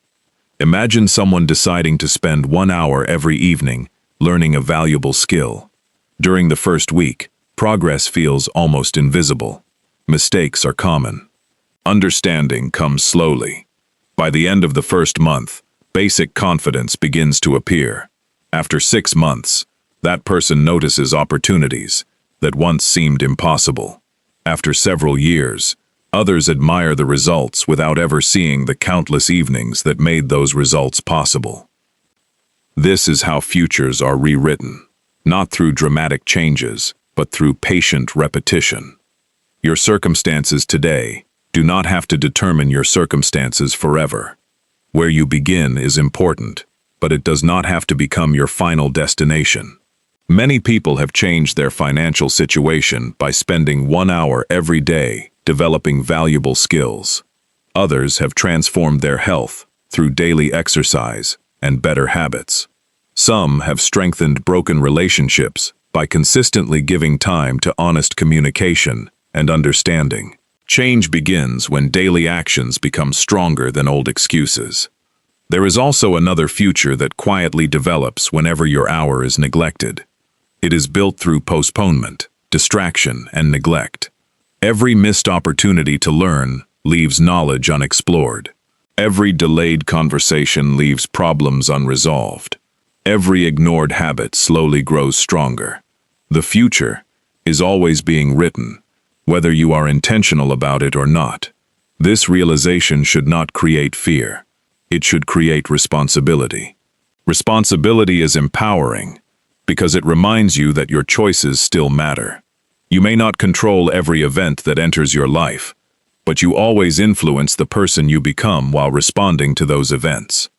Imagine someone deciding to spend 1 hour every evening learning a valuable skill. During the first week, progress feels almost invisible. Mistakes are common. Understanding comes slowly. By the end of the first month, basic confidence begins to appear. After 6 months, that person notices opportunities that once seemed impossible. After several years, others admire the results without ever seeing the countless evenings that made those results possible. This is how futures are rewritten, not through dramatic changes, but through patient repetition. Your circumstances today do not have to determine your circumstances forever. Where you begin is important, but it does not have to become your final destination. Many people have changed their financial situation by spending 1 hour every day developing valuable skills. Others have transformed their health through daily exercise and better habits. Some have strengthened broken relationships by consistently giving time to honest communication and understanding. Change begins when daily actions become stronger than old excuses. There is also another future that quietly develops whenever your hour is neglected. It is built through postponement, distraction, and neglect. Every missed opportunity to learn leaves knowledge unexplored. Every delayed conversation leaves problems unresolved. Every ignored habit slowly grows stronger. The future is always being written, whether you are intentional about it or not. This realization should not create fear. It should create responsibility. Responsibility is empowering because it reminds you that your choices still matter. You may not control every event that enters your life, but you always influence the person you become while responding to those events.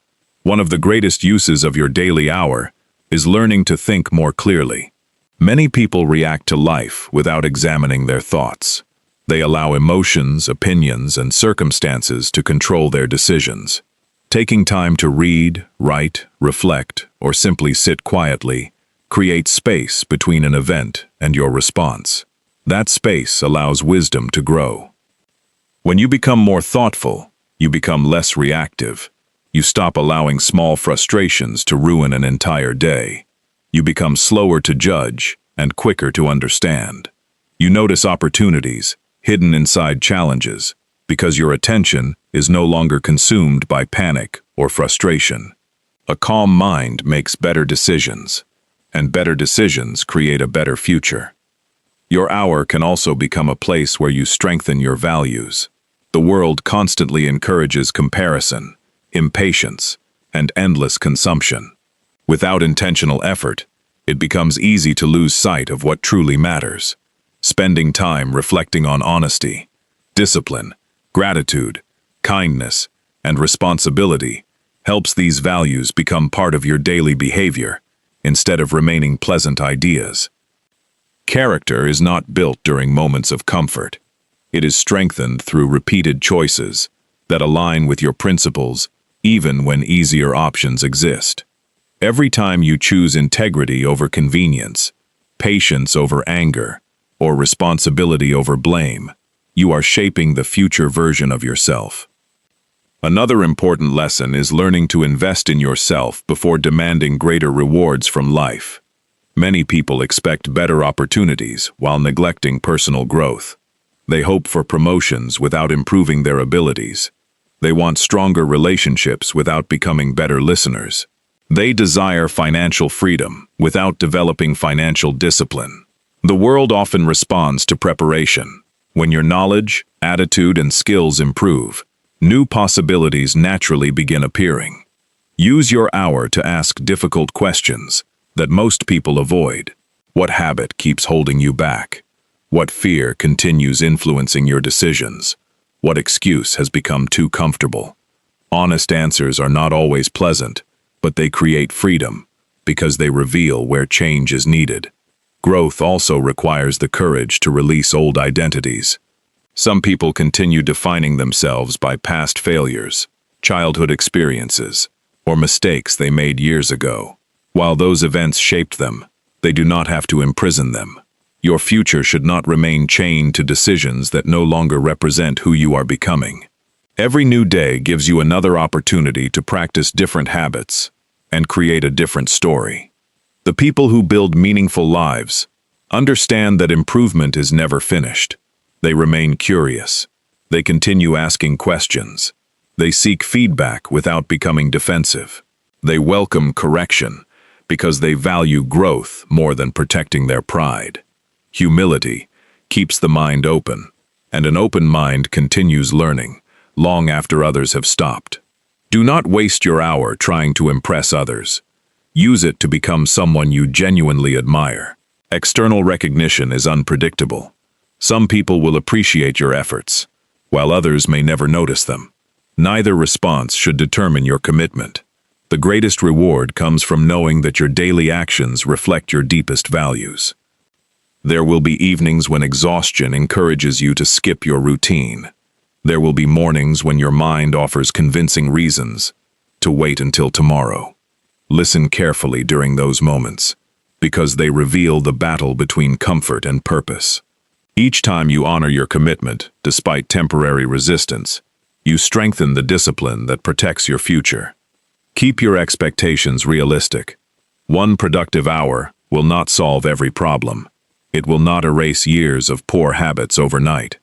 One of the greatest uses of your daily hour is learning to think more clearly. Many people react to life without examining their thoughts. They allow emotions, opinions, and circumstances to control their decisions. Taking time to read, write, reflect, or simply sit quietly creates space between an event and your response. That space allows wisdom to grow. When you become more thoughtful, you become less reactive. You stop allowing small frustrations to ruin an entire day. You become slower to judge and quicker to understand. You notice opportunities hidden inside challenges because your attention is no longer consumed by panic or frustration. A calm mind makes better decisions, and better decisions create a better future. Your hour can also become a place where you strengthen your values. The world constantly encourages comparison, impatience, and endless consumption. Without intentional effort, it becomes easy to lose sight of what truly matters. Spending time reflecting on honesty, discipline, gratitude, kindness, and responsibility helps these values become part of your daily behavior instead of remaining pleasant ideas. Character is not built during moments of comfort. It is strengthened through repeated choices that align with your principles even when easier options exist. Every time you choose integrity over convenience, patience over anger, or responsibility over blame, you are shaping the future version of yourself. Another important lesson is learning to invest in yourself before demanding greater rewards from life. Many people expect better opportunities while neglecting personal growth. They hope for promotions without improving their abilities. They want stronger relationships without becoming better listeners. They desire financial freedom without developing financial discipline. The world often responds to preparation. When your knowledge, attitude, and skills improve, new possibilities naturally begin appearing. Use your hour to ask difficult questions that most people avoid. What habit keeps holding you back? What fear continues influencing your decisions? What excuse has become too comfortable? Honest answers are not always pleasant, but they create freedom because they reveal where change is needed. Growth also requires the courage to release old identities. Some people continue defining themselves by past failures, childhood experiences, or mistakes they made years ago. While those events shaped them, they do not have to imprison them. Your future should not remain chained to decisions that no longer represent who you are becoming. Every new day gives you another opportunity to practice different habits and create a different story. The people who build meaningful lives understand that improvement is never finished. They remain curious. They continue asking questions. They seek feedback without becoming defensive. They welcome correction because they value growth more than protecting their pride. Humility keeps the mind open, and an open mind continues learning long after others have stopped. Do not waste your hour trying to impress others. Use it to become someone you genuinely admire. External recognition is unpredictable. Some people will appreciate your efforts, while others may never notice them. Neither response should determine your commitment. The greatest reward comes from knowing that your daily actions reflect your deepest values. There will be evenings when exhaustion encourages you to skip your routine. There will be mornings when your mind offers convincing reasons to wait until tomorrow. Listen carefully during those moments, because they reveal the battle between comfort and purpose. Each time you honor your commitment, despite temporary resistance, you strengthen the discipline that protects your future. Keep your expectations realistic. One productive hour will not solve every problem. It will not erase years of poor habits overnight,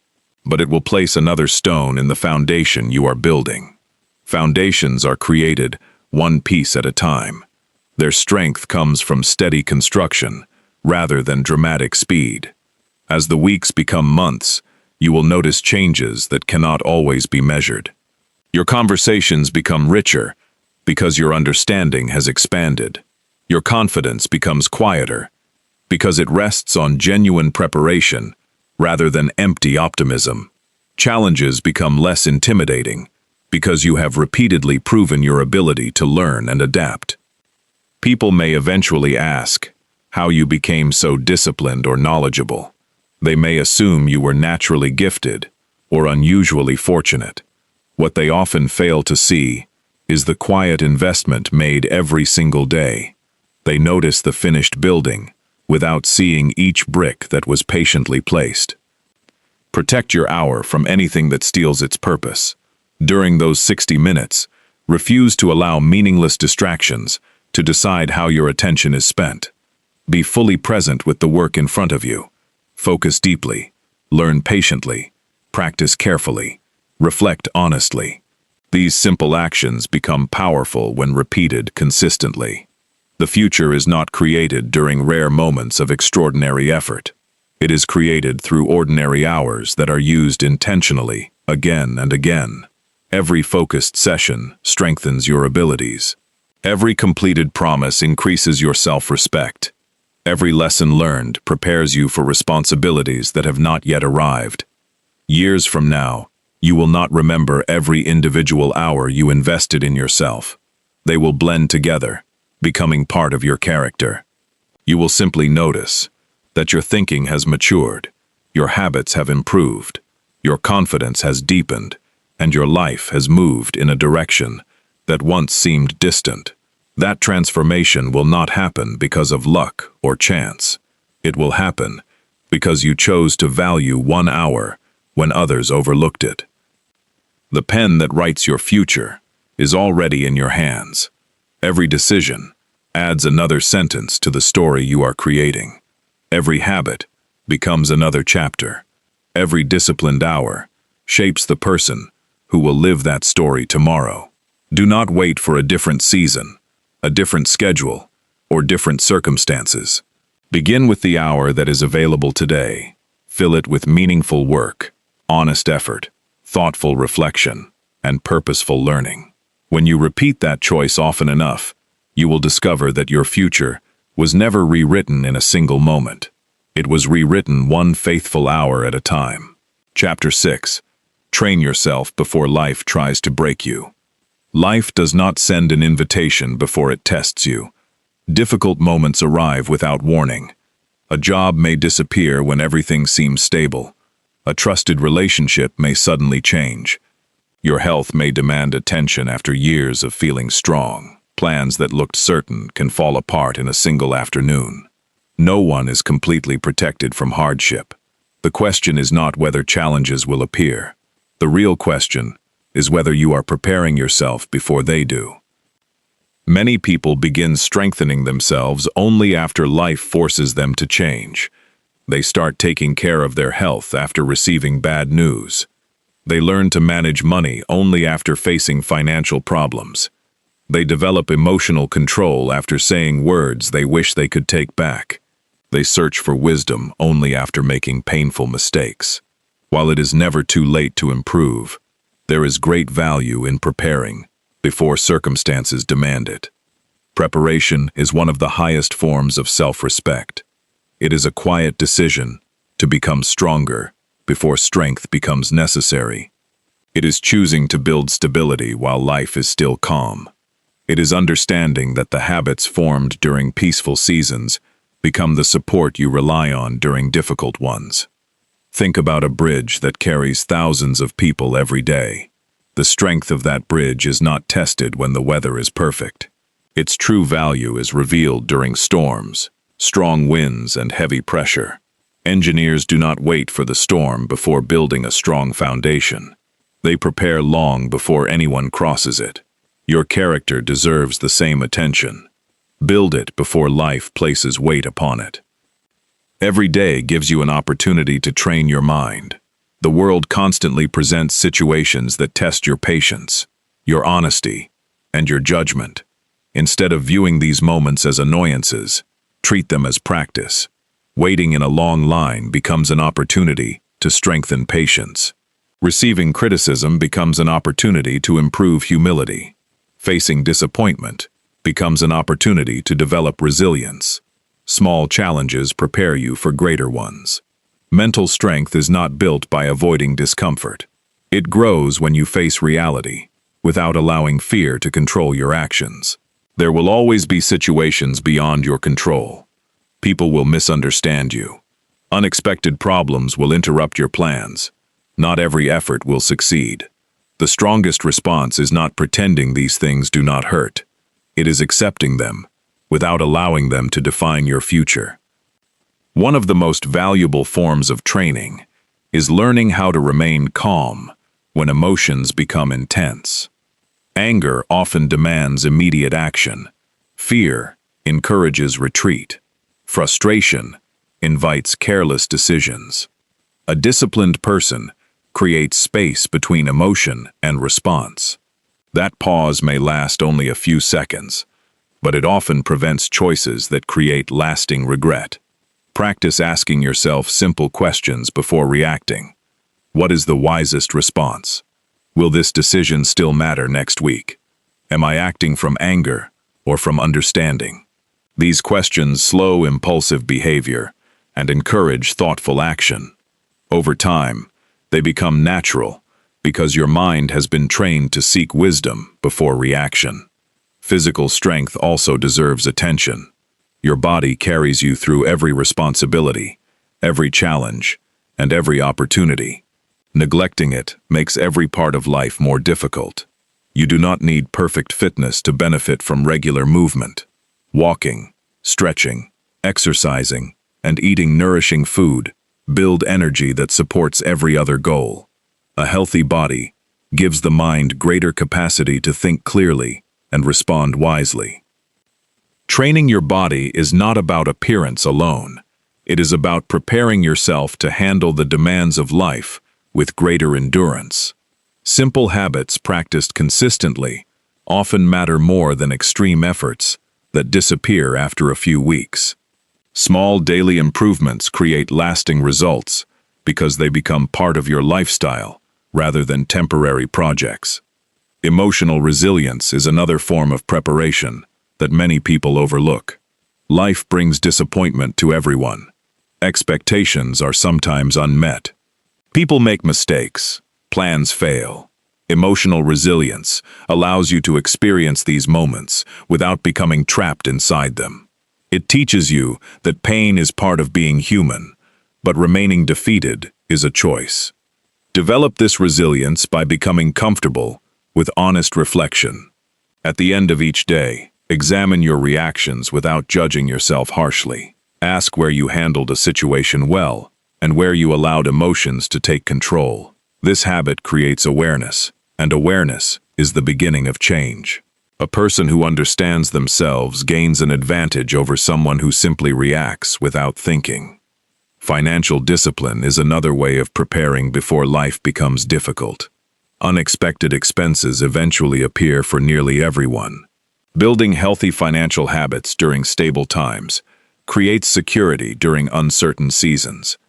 but it will place another stone in the foundation you are building. Foundations are created one piece at a time. Their strength comes from steady construction rather than dramatic speed. As the weeks become months, you will notice changes that cannot always be measured. Your conversations become richer because your understanding has expanded. Your confidence becomes quieter because it rests on genuine preparation rather than empty optimism. Challenges become less intimidating because you have repeatedly proven your ability to learn and adapt. People may eventually ask how you became so disciplined or knowledgeable. They may assume you were naturally gifted or unusually fortunate. What they often fail to see is the quiet investment made every single day. They notice the finished building without seeing each brick that was patiently placed. Protect your hour from anything that steals its purpose. During those 60 minutes, refuse to allow meaningless distractions to decide how your attention is spent. Be fully present with the work in front of you. Focus deeply, learn patiently, practice carefully, reflect honestly. These simple actions become powerful when repeated consistently. The future is not created during rare moments of extraordinary effort. It is created through ordinary hours that are used intentionally, again and again. Every focused session strengthens your abilities. Every completed promise increases your self-respect. Every lesson learned prepares you for responsibilities that have not yet arrived. Years from now, you will not remember every individual hour you invested in yourself. They will blend together, becoming part of your character. You will simply notice that your thinking has matured, your habits have improved, your confidence has deepened, and your life has moved in a direction that once seemed distant. That transformation will not happen because of luck or chance. It will happen because you chose to value 1 hour when others overlooked it. The pen that writes your future is already in your hands. Every decision adds another sentence to the story you are creating. Every habit becomes another chapter. Every disciplined hour shapes the person who will live that story tomorrow. Do not wait for a different season, a different schedule, or different circumstances. Begin with the hour that is available today. Fill it with meaningful work, honest effort, thoughtful reflection, and purposeful learning. When you repeat that choice often enough, you will discover that your future was never rewritten in a single moment. It was rewritten one faithful hour at a time. Chapter 6. Train yourself before life tries to break you. Life does not send an invitation before it tests you. Difficult moments arrive without warning. A job may disappear when everything seems stable. A trusted relationship may suddenly change. Your health may demand attention after years of feeling strong. Plans that looked certain can fall apart in a single afternoon. No one is completely protected from hardship. The question is not whether challenges will appear. The real question is whether you are preparing yourself before they do. Many people begin strengthening themselves only after life forces them to change. They start taking care of their health after receiving bad news. They learn to manage money only after facing financial problems. They develop emotional control after saying words they wish they could take back. They search for wisdom only after making painful mistakes. While it is never too late to improve, there is great value in preparing before circumstances demand it. Preparation is one of the highest forms of self-respect. It is a quiet decision to become stronger before strength becomes necessary. It is choosing to build stability while life is still calm. It is understanding that the habits formed during peaceful seasons become the support you rely on during difficult ones. Think about a bridge that carries thousands of people every day. The strength of that bridge is not tested when the weather is perfect. Its true value is revealed during storms, strong winds, and heavy pressure. Engineers do not wait for the storm before building a strong foundation. They prepare long before anyone crosses it. Your character deserves the same attention. Build it before life places weight upon it. Every day gives you an opportunity to train your mind. The world constantly presents situations that test your patience, your honesty, and your judgment. Instead of viewing these moments as annoyances, treat them as practice. Waiting in a long line becomes an opportunity to strengthen patience. Receiving criticism becomes an opportunity to improve humility. Facing disappointment becomes an opportunity to develop resilience. Small challenges prepare you for greater ones. Mental strength is not built by avoiding discomfort. It grows when you face reality, without allowing fear to control your actions. There will always be situations beyond your control. People will misunderstand you. Unexpected problems will interrupt your plans. Not every effort will succeed. The strongest response is not pretending these things do not hurt. It is accepting them, without allowing them to define your future. One of the most valuable forms of training is learning how to remain calm when emotions become intense. Anger often demands immediate action. Fear encourages retreat. Frustration invites careless decisions. A disciplined person creates space between emotion and response. That pause may last only a few seconds, but it often prevents choices that create lasting regret. Practice asking yourself simple questions before reacting. What is the wisest response? Will this decision still matter next week? Am I acting from anger or from understanding? These questions slow impulsive behavior and encourage thoughtful action. Over time, they become natural because your mind has been trained to seek wisdom before reaction. Physical strength also deserves attention. Your body carries you through every responsibility, every challenge, and every opportunity. Neglecting it makes every part of life more difficult. You do not need perfect fitness to benefit from regular movement. Walking, stretching, exercising, and eating nourishing food build energy that supports every other goal. A healthy body gives the mind greater capacity to think clearly and respond wisely. Training your body is not about appearance alone. It is about preparing yourself to handle the demands of life with greater endurance. Simple habits practiced consistently often matter more than extreme efforts that disappear after a few weeks. Small daily improvements create lasting results because they become part of your lifestyle rather than temporary projects. Emotional resilience is another form of preparation that many people overlook. Life brings disappointment to everyone. Expectations are sometimes unmet. People make mistakes. Plans fail. Emotional resilience allows you to experience these moments without becoming trapped inside them. It teaches you that pain is part of being human, but remaining defeated is a choice. Develop this resilience by becoming comfortable with honest reflection. At the end of each day, examine your reactions without judging yourself harshly. Ask where you handled a situation well and where you allowed emotions to take control. This habit creates awareness, and awareness is the beginning of change. A person who understands themselves gains an advantage over someone who simply reacts without thinking. Financial discipline is another way of preparing before life becomes difficult. Unexpected expenses eventually appear for nearly everyone. Building healthy financial habits during stable times creates security during uncertain seasons.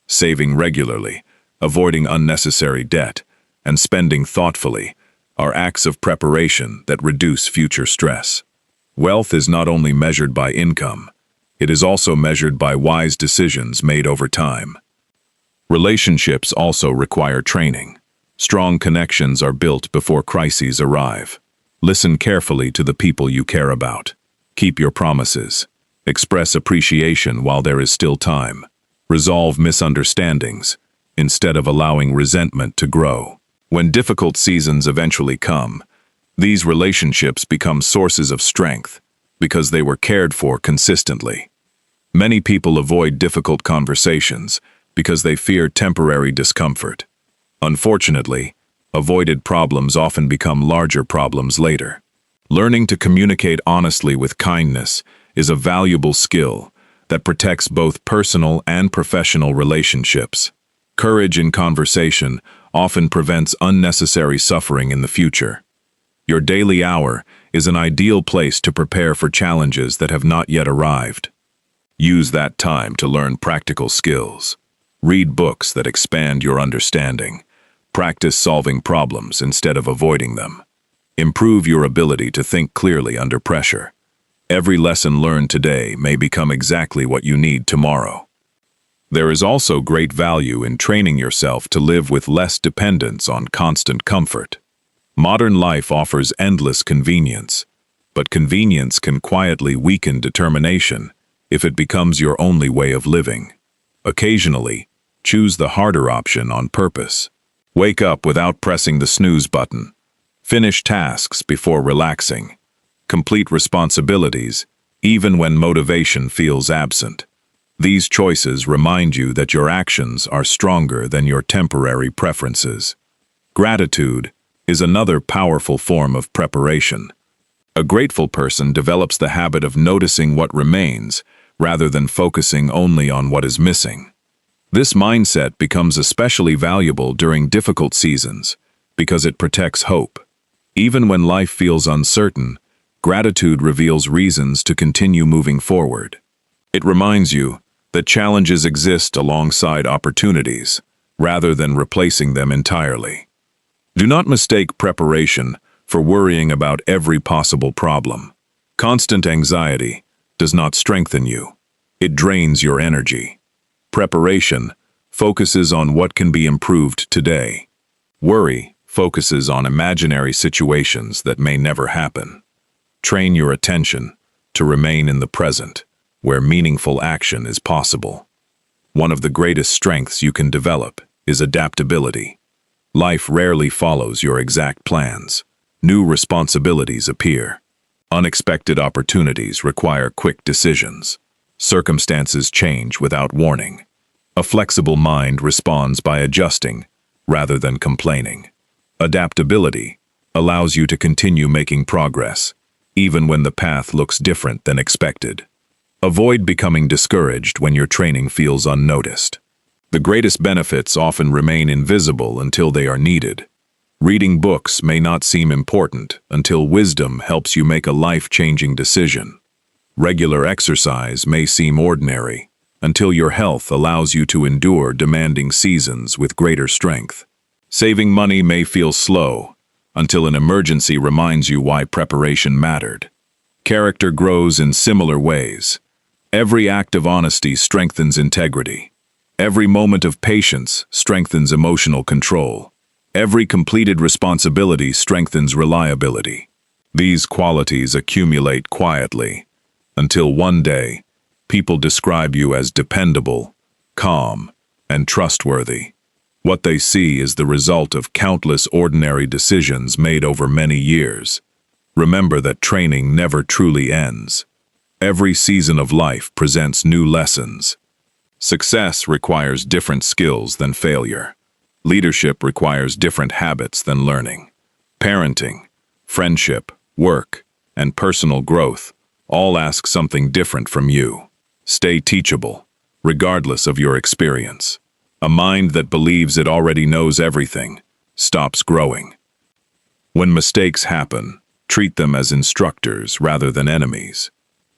Saving regularly, avoiding unnecessary debt, and spending thoughtfully are acts of preparation that reduce future stress. Wealth is not only measured by income, it is also measured by wise decisions made over time. Relationships also require training. Strong connections are built before crises arrive. Listen carefully to the people you care about. Keep your promises. Express appreciation while there is still time. Resolve misunderstandings instead of allowing resentment to grow. When difficult seasons eventually come, these relationships become sources of strength because they were cared for consistently. Many people avoid difficult conversations because they fear temporary discomfort. Unfortunately, avoided problems often become larger problems later. Learning to communicate honestly with kindness is a valuable skill that protects both personal and professional relationships. Courage in conversation often prevents unnecessary suffering in the future. Your daily hour is an ideal place to prepare for challenges that have not yet arrived. Use that time to learn practical skills. Read books that expand your understanding. Practice solving problems instead of avoiding them. Improve your ability to think clearly under pressure. Every lesson learned today may become exactly what you need tomorrow. There is also great value in training yourself to live with less dependence on constant comfort. Modern life offers endless convenience, but convenience can quietly weaken determination if it becomes your only way of living. Occasionally, choose the harder option on purpose. Wake up without pressing the snooze button. Finish tasks before relaxing. Complete responsibilities, even when motivation feels absent. These choices remind you that your actions are stronger than your temporary preferences. Gratitude is another powerful form of preparation. A grateful person develops the habit of noticing what remains rather than focusing only on what is missing. This mindset becomes especially valuable during difficult seasons because it protects hope. Even when life feels uncertain, gratitude reveals reasons to continue moving forward. It reminds you that challenges exist alongside opportunities, rather than replacing them entirely. Do not mistake preparation for worrying about every possible problem. Constant anxiety does not strengthen you. It drains your energy. Preparation focuses on what can be improved today. Worry focuses on imaginary situations that may never happen. Train your attention to remain in the present, where meaningful action is possible. One of the greatest strengths you can develop is adaptability. Life rarely follows your exact plans. New responsibilities appear. Unexpected opportunities require quick decisions. Circumstances change without warning. A flexible mind responds by adjusting rather than complaining. Adaptability allows you to continue making progress, even when the path looks different than expected. Avoid becoming discouraged when your training feels unnoticed. The greatest benefits often remain invisible until they are needed. Reading books may not seem important until wisdom helps you make a life-changing decision. Regular exercise may seem ordinary until your health allows you to endure demanding seasons with greater strength. Saving money may feel slow until an emergency reminds you why preparation mattered. Character grows in similar ways. Every act of honesty strengthens integrity. Every moment of patience strengthens emotional control. Every completed responsibility strengthens reliability. These qualities accumulate quietly until one day, people describe you as dependable, calm, and trustworthy. What they see is the result of countless ordinary decisions made over many years. Remember that training never truly ends. Every season of life presents new lessons. Success requires different skills than failure. Leadership requires different habits than learning. Parenting, friendship, work, and personal growth all ask something different from you. Stay teachable, regardless of your experience. A mind that believes it already knows everything stops growing. When mistakes happen, treat them as instructors rather than enemies.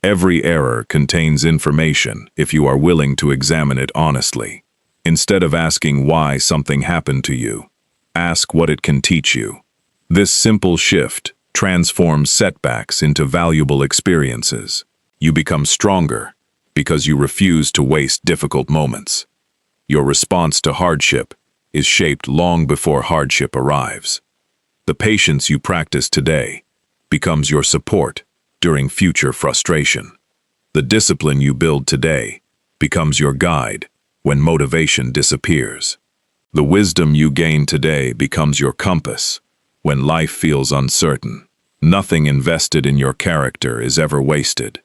Every error contains information if you are willing to examine it honestly. Instead of asking why something happened to you, ask what it can teach you. This simple shift transforms setbacks into valuable experiences. You become stronger because you refuse to waste difficult moments. Your response to hardship is shaped long before hardship arrives. The patience you practice today becomes your support during future frustration. The discipline you build today becomes your guide when motivation disappears. The wisdom you gain today becomes your compass when life feels uncertain. Nothing invested in your character is ever wasted.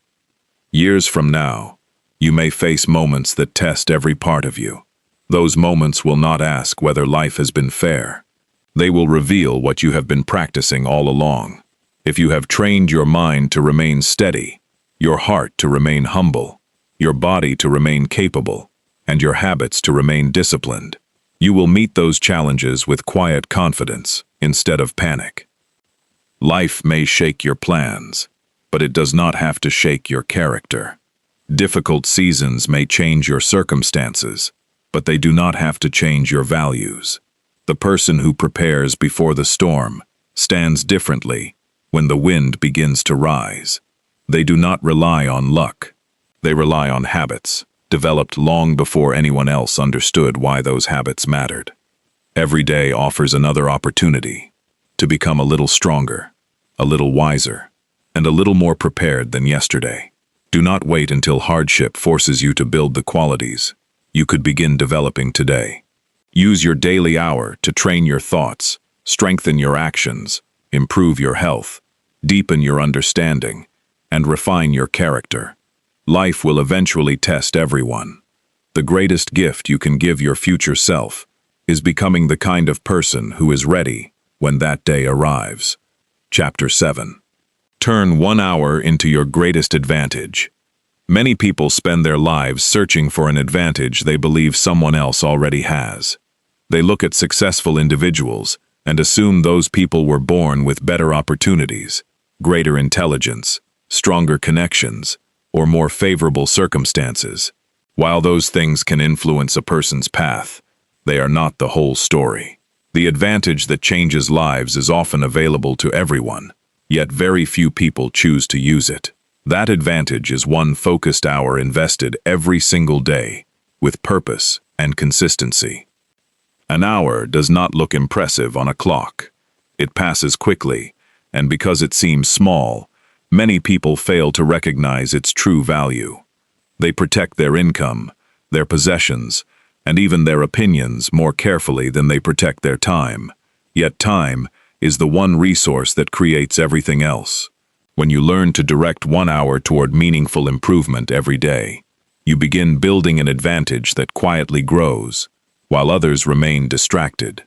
Years from now, you may face moments that test every part of you. Those moments will not ask whether life has been fair. They will reveal what you have been practicing all along. If you have trained your mind to remain steady, your heart to remain humble, your body to remain capable, and your habits to remain disciplined, you will meet those challenges with quiet confidence instead of panic. Life may shake your plans, but it does not have to shake your character. Difficult seasons may change your circumstances, but they do not have to change your values. The person who prepares before the storm stands differently when the wind begins to rise. They do not rely on luck. They rely on habits, developed long before anyone else understood why those habits mattered. Every day offers another opportunity to become a little stronger, a little wiser, and a little more prepared than yesterday. Do not wait until hardship forces you to build the qualities you could begin developing today. Use your daily hour to train your thoughts, strengthen your actions, improve your health, deepen your understanding, and refine your character. Life will eventually test everyone. The greatest gift you can give your future self is becoming the kind of person who is ready when that day arrives. Chapter 7. Turn 1 hour into your greatest advantage. Many people spend their lives searching for an advantage they believe someone else already has. They look at successful individuals and assume those people were born with better opportunities, greater intelligence, stronger connections, or more favorable circumstances. While those things can influence a person's path, they are not the whole story. The advantage that changes lives is often available to everyone, yet very few people choose to use it. That advantage is one focused hour invested every single day, with purpose and consistency. An hour does not look impressive on a clock. It passes quickly, and because it seems small, many people fail to recognize its true value. They protect their income, their possessions, and even their opinions more carefully than they protect their time. Yet time is the one resource that creates everything else. When you learn to direct 1 hour toward meaningful improvement every day, you begin building an advantage that quietly grows, while others remain distracted.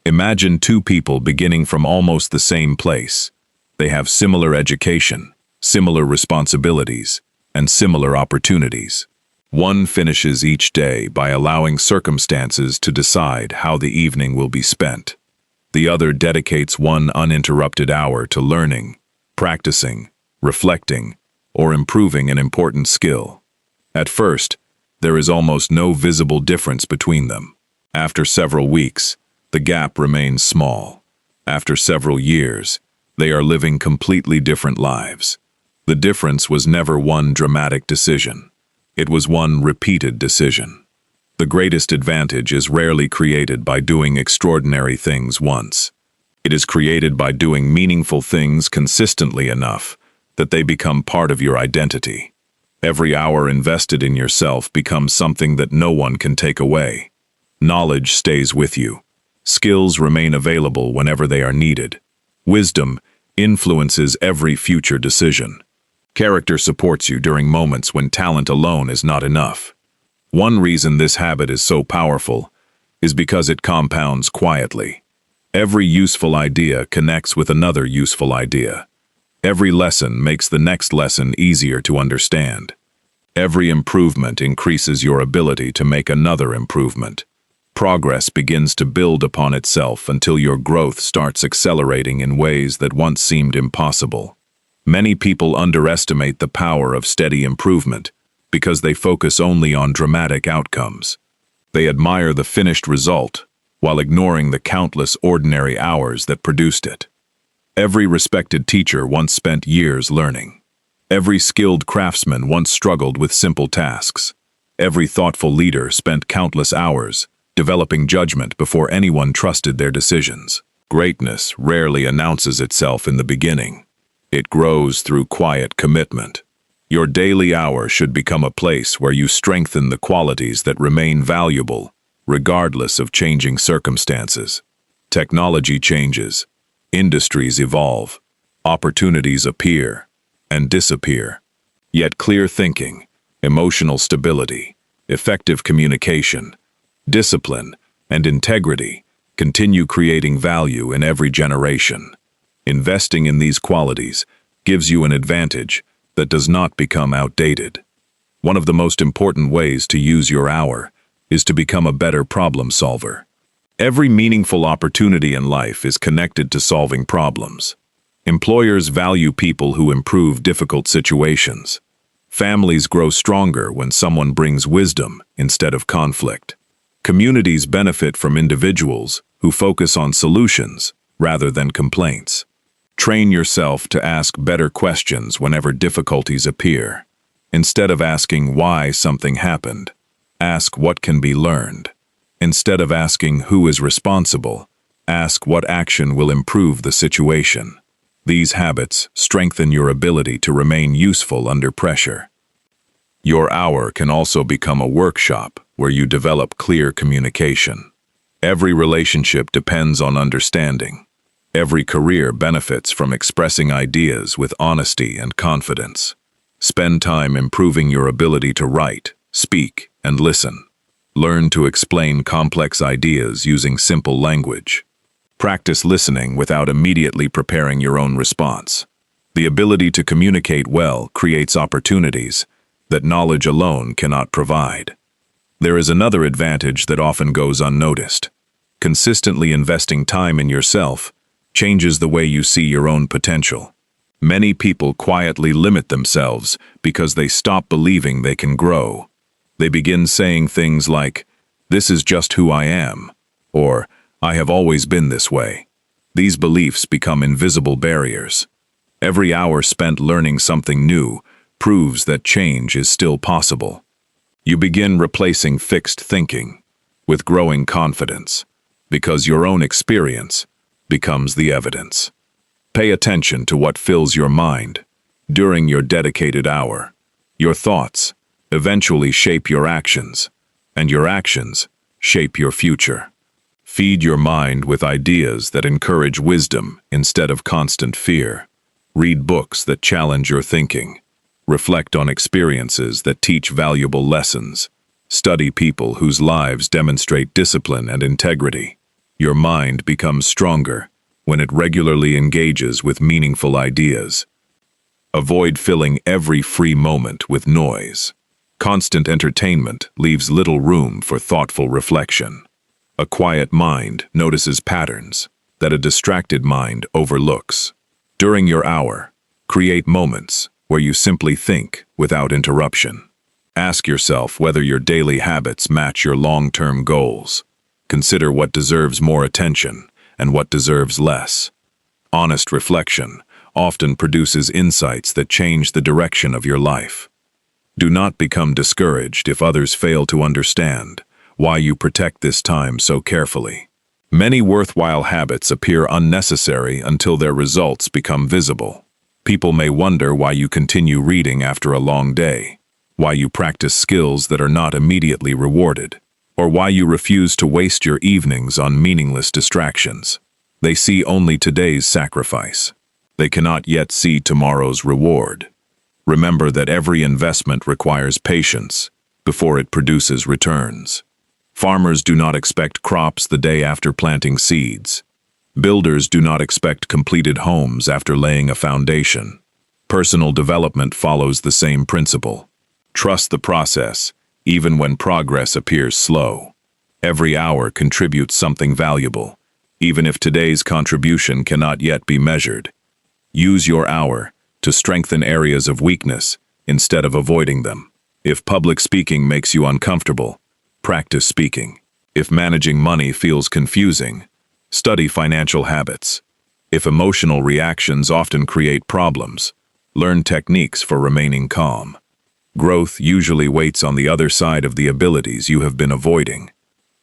Imagine two people beginning from almost the same place. They have similar education, similar responsibilities, and similar opportunities. One finishes each day by allowing circumstances to decide how the evening will be spent. The other dedicates one uninterrupted hour to learning, practicing, reflecting, or improving an important skill. At first, there is almost no visible difference between them. After several weeks, the gap remains small. After several years, they are living completely different lives. The difference was never one dramatic decision. It was one repeated decision. The greatest advantage is rarely created by doing extraordinary things once. It is created by doing meaningful things consistently enough that they become part of your identity. Every hour invested in yourself becomes something that no one can take away. Knowledge stays with you. Skills remain available whenever they are needed. Wisdom influences every future decision. Character supports you during moments when talent alone is not enough. One reason this habit is so powerful is because it compounds quietly. Every useful idea connects with another useful idea. Every lesson makes the next lesson easier to understand. Every improvement increases your ability to make another improvement. Progress begins to build upon itself until your growth starts accelerating in ways that once seemed impossible. Many people underestimate the power of steady improvement because they focus only on dramatic outcomes. They admire the finished result while ignoring the countless ordinary hours that produced it. Every respected teacher once spent years learning. Every skilled craftsman once struggled with simple tasks. Every thoughtful leader spent countless hours developing judgment before anyone trusted their decisions. Greatness rarely announces itself in the beginning. It grows through quiet commitment. Your daily hour should become a place where you strengthen the qualities that remain valuable, regardless of changing circumstances. Technology changes, industries evolve, opportunities appear and disappear. Yet clear thinking, emotional stability, effective communication, discipline, and integrity continue creating value in every generation. Investing in these qualities gives you an advantage that does not become outdated. One of the most important ways to use your hour is to become a better problem solver. Every meaningful opportunity in life is connected to solving problems. Employers value people who improve difficult situations. Families grow stronger when someone brings wisdom instead of conflict. Communities benefit from individuals who focus on solutions rather than complaints. Train yourself to ask better questions whenever difficulties appear. Instead of asking why something happened, ask what can be learned. Instead of asking who is responsible, ask what action will improve the situation. These habits strengthen your ability to remain useful under pressure. Your hour can also become a workshop where you develop clear communication. Every relationship depends on understanding. Every career benefits from expressing ideas with honesty and confidence. Spend time improving your ability to write, speak, and listen. Learn to explain complex ideas using simple language. Practice listening without immediately preparing your own response. The ability to communicate well creates opportunities that knowledge alone cannot provide. There is another advantage that often goes unnoticed. Consistently investing time in yourself changes the way you see your own potential. Many people quietly limit themselves because they stop believing they can grow. They begin saying things like, "This is just who I am," or "I have always been this way." These beliefs become invisible barriers. Every hour spent learning something new proves that change is still possible. You begin replacing fixed thinking with growing confidence, because your own experience becomes the evidence. Pay attention to what fills your mind during your dedicated hour. Your thoughts eventually shape your actions, and your actions shape your future. Feed your mind with ideas that encourage wisdom instead of constant fear. Read books that challenge your thinking. Reflect on experiences that teach valuable lessons. Study people whose lives demonstrate discipline and integrity. Your mind becomes stronger when it regularly engages with meaningful ideas. Avoid filling every free moment with noise. Constant entertainment leaves little room for thoughtful reflection. A quiet mind notices patterns that a distracted mind overlooks. During your hour, create moments where you simply think without interruption. Ask yourself whether your daily habits match your long-term goals. Consider what deserves more attention and what deserves less. Honest reflection often produces insights that change the direction of your life. Do not become discouraged if others fail to understand why you protect this time so carefully. Many worthwhile habits appear unnecessary until their results become visible. People may wonder why you continue reading after a long day, why you practice skills that are not immediately rewarded, or why you refuse to waste your evenings on meaningless distractions. They see only today's sacrifice. They cannot yet see tomorrow's reward. Remember that every investment requires patience before it produces returns. Farmers do not expect crops the day after planting seeds. Builders do not expect completed homes after laying a foundation. Personal development follows the same principle. Trust the process, even when progress appears slow. Every hour contributes something valuable, even if today's contribution cannot yet be measured. Use your hour to strengthen areas of weakness instead of avoiding them. If public speaking makes you uncomfortable, practice speaking. If managing money feels confusing, study financial habits. If emotional reactions often create problems, learn techniques for remaining calm. Growth usually waits on the other side of the abilities you have been avoiding.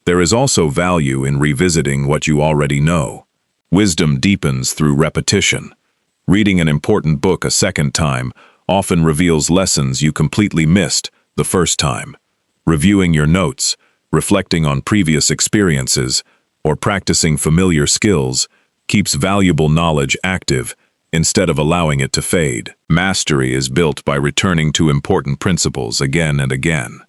There is also value in revisiting what you already know. Wisdom deepens through repetition. Reading an important book a second time often reveals lessons you completely missed the first time. Reviewing your notes, reflecting on previous experiences, or practicing familiar skills keeps valuable knowledge active instead of allowing it to fade. Mastery is built by returning to important principles again and again.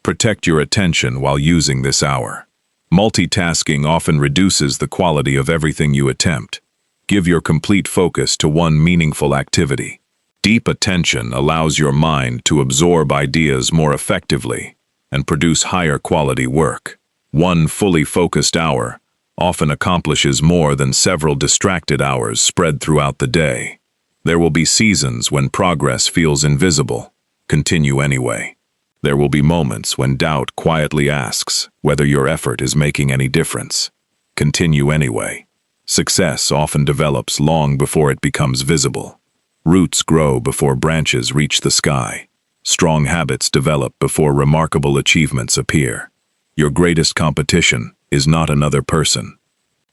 Protect your attention while using this hour. Multitasking often reduces the quality of everything you attempt. Give your complete focus to one meaningful activity. Deep attention allows your mind to absorb ideas more effectively and produce higher quality work. One fully focused hour often accomplishes more than several distracted hours spread throughout the day. There will be seasons when progress feels invisible. Continue anyway. There will be moments when doubt quietly asks whether your effort is making any difference. Continue anyway. Success often develops long before it becomes visible. Roots grow before branches reach the sky. Strong habits develop before remarkable achievements appear. Your greatest competition is not another person.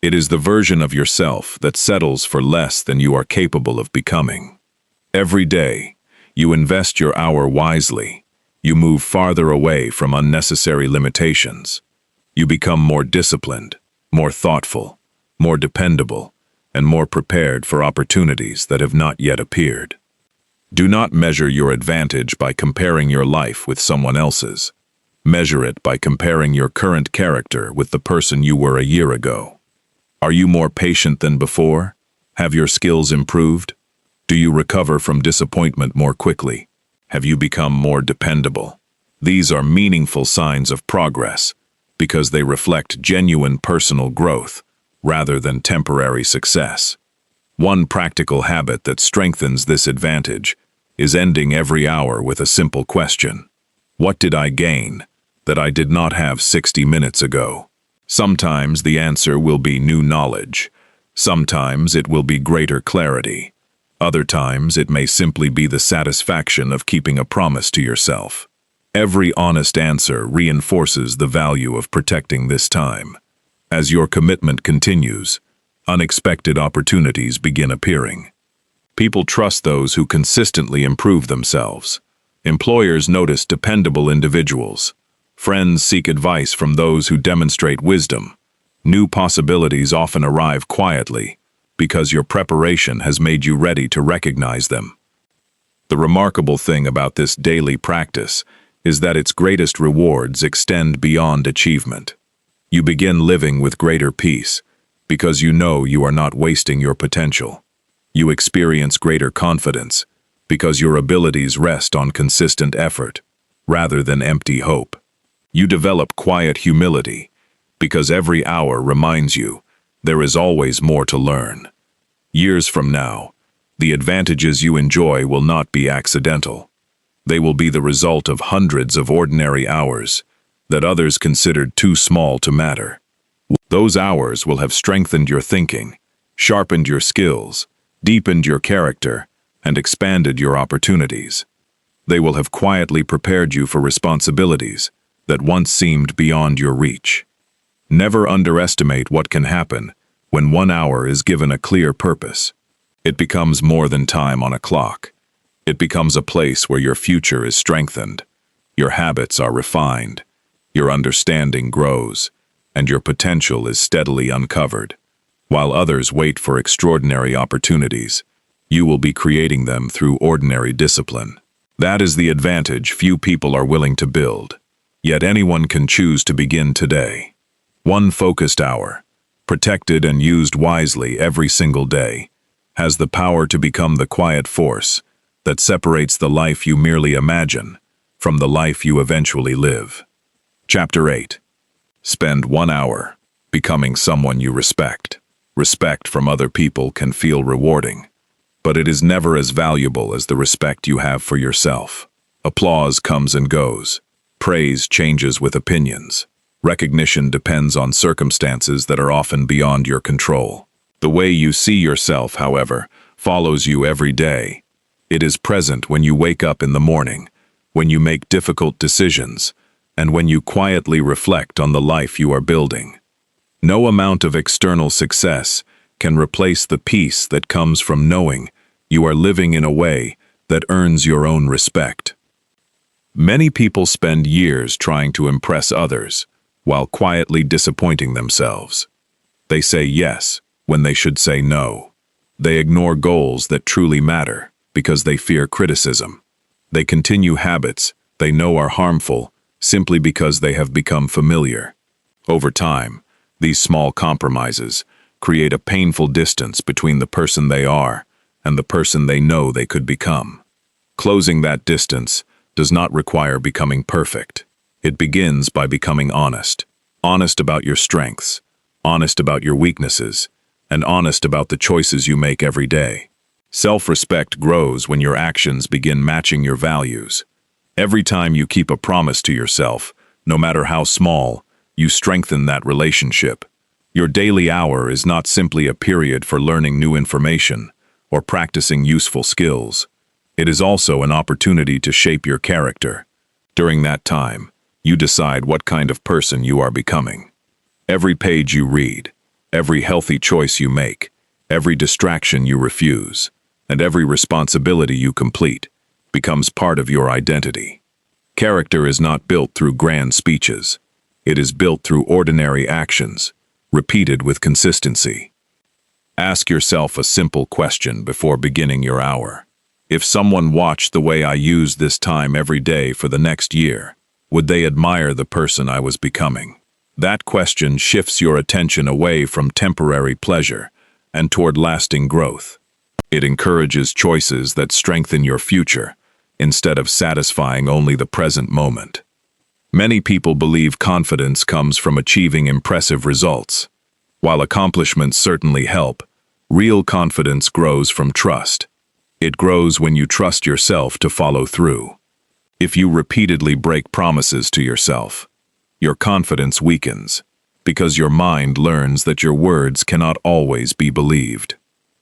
It is the version of yourself that settles for less than you are capable of becoming. Every day, you invest your hour wisely. You move farther away from unnecessary limitations. You become more disciplined, more thoughtful, more dependable, and more prepared for opportunities that have not yet appeared. Do not measure your advantage by comparing your life with someone else's. Measure it by comparing your current character with the person you were a year ago. Are you more patient than before? Have your skills improved? Do you recover from disappointment more quickly? Have you become more dependable? These are meaningful signs of progress, because they reflect genuine personal growth rather than temporary success. One practical habit that strengthens this advantage is ending every hour with a simple question. What did I gain that I did not have 60 minutes ago? Sometimes the answer will be new knowledge. Sometimes it will be greater clarity. Other times it may simply be the satisfaction of keeping a promise to yourself. Every honest answer reinforces the value of protecting this time. As your commitment continues, unexpected opportunities begin appearing. People trust those who consistently improve themselves. Employers notice dependable individuals. Friends seek advice from those who demonstrate wisdom. New possibilities often arrive quietly because your preparation has made you ready to recognize them. The remarkable thing about this daily practice is that its greatest rewards extend beyond achievement. You begin living with greater peace because you know you are not wasting your potential. You experience greater confidence because your abilities rest on consistent effort rather than empty hope. You develop quiet humility because every hour reminds you there is always more to learn. Years from now, the advantages you enjoy will not be accidental. They will be the result of hundreds of ordinary hours that others considered too small to matter. Those hours will have strengthened your thinking, sharpened your skills, deepened your character, and expanded your opportunities. They will have quietly prepared you for responsibilities that once seemed beyond your reach. Never underestimate what can happen when 1 hour is given a clear purpose. It becomes more than time on a clock. It becomes a place where your future is strengthened, your habits are refined, your understanding grows, and your potential is steadily uncovered. While others wait for extraordinary opportunities, you will be creating them through ordinary discipline. That is the advantage few people are willing to build. Yet anyone can choose to begin today. One focused hour, protected and used wisely every single day, has the power to become the quiet force that separates the life you merely imagine from the life you eventually live. Chapter 8. Spend 1 hour becoming someone you respect. Respect from other people can feel rewarding, but it is never as valuable as the respect you have for yourself. Applause comes and goes. Praise changes with opinions. Recognition depends on circumstances that are often beyond your control. The way you see yourself, however, follows you every day. It is present when you wake up in the morning, when you make difficult decisions, and when you quietly reflect on the life you are building. No amount of external success can replace the peace that comes from knowing you are living in a way that earns your own respect. Many people spend years trying to impress others, while quietly disappointing themselves. They say yes when they should say no. They ignore goals that truly matter because they fear criticism. They continue habits they know are harmful simply because they have become familiar. Over time, these small compromises create a painful distance between the person they are and the person they know they could become. Closing that distance does not require becoming perfect. It begins by becoming honest. Honest about your strengths, honest about your weaknesses, and honest about the choices you make every day. Self-respect grows when your actions begin matching your values. Every time you keep a promise to yourself, no matter how small, you strengthen that relationship. Your daily hour is not simply a period for learning new information or practicing useful skills. It is also an opportunity to shape your character. During that time, you decide what kind of person you are becoming. Every page you read, every healthy choice you make, every distraction you refuse, and every responsibility you complete becomes part of your identity. Character is not built through grand speeches. It is built through ordinary actions, repeated with consistency. Ask yourself a simple question before beginning your hour. If someone watched the way I use this time every day for the next year, would they admire the person I was becoming? That question shifts your attention away from temporary pleasure and toward lasting growth. It encourages choices that strengthen your future, instead of satisfying only the present moment. Many people believe confidence comes from achieving impressive results. While accomplishments certainly help, real confidence grows from trust. It grows when you trust yourself to follow through. If you repeatedly break promises to yourself, your confidence weakens, because your mind learns that your words cannot always be believed.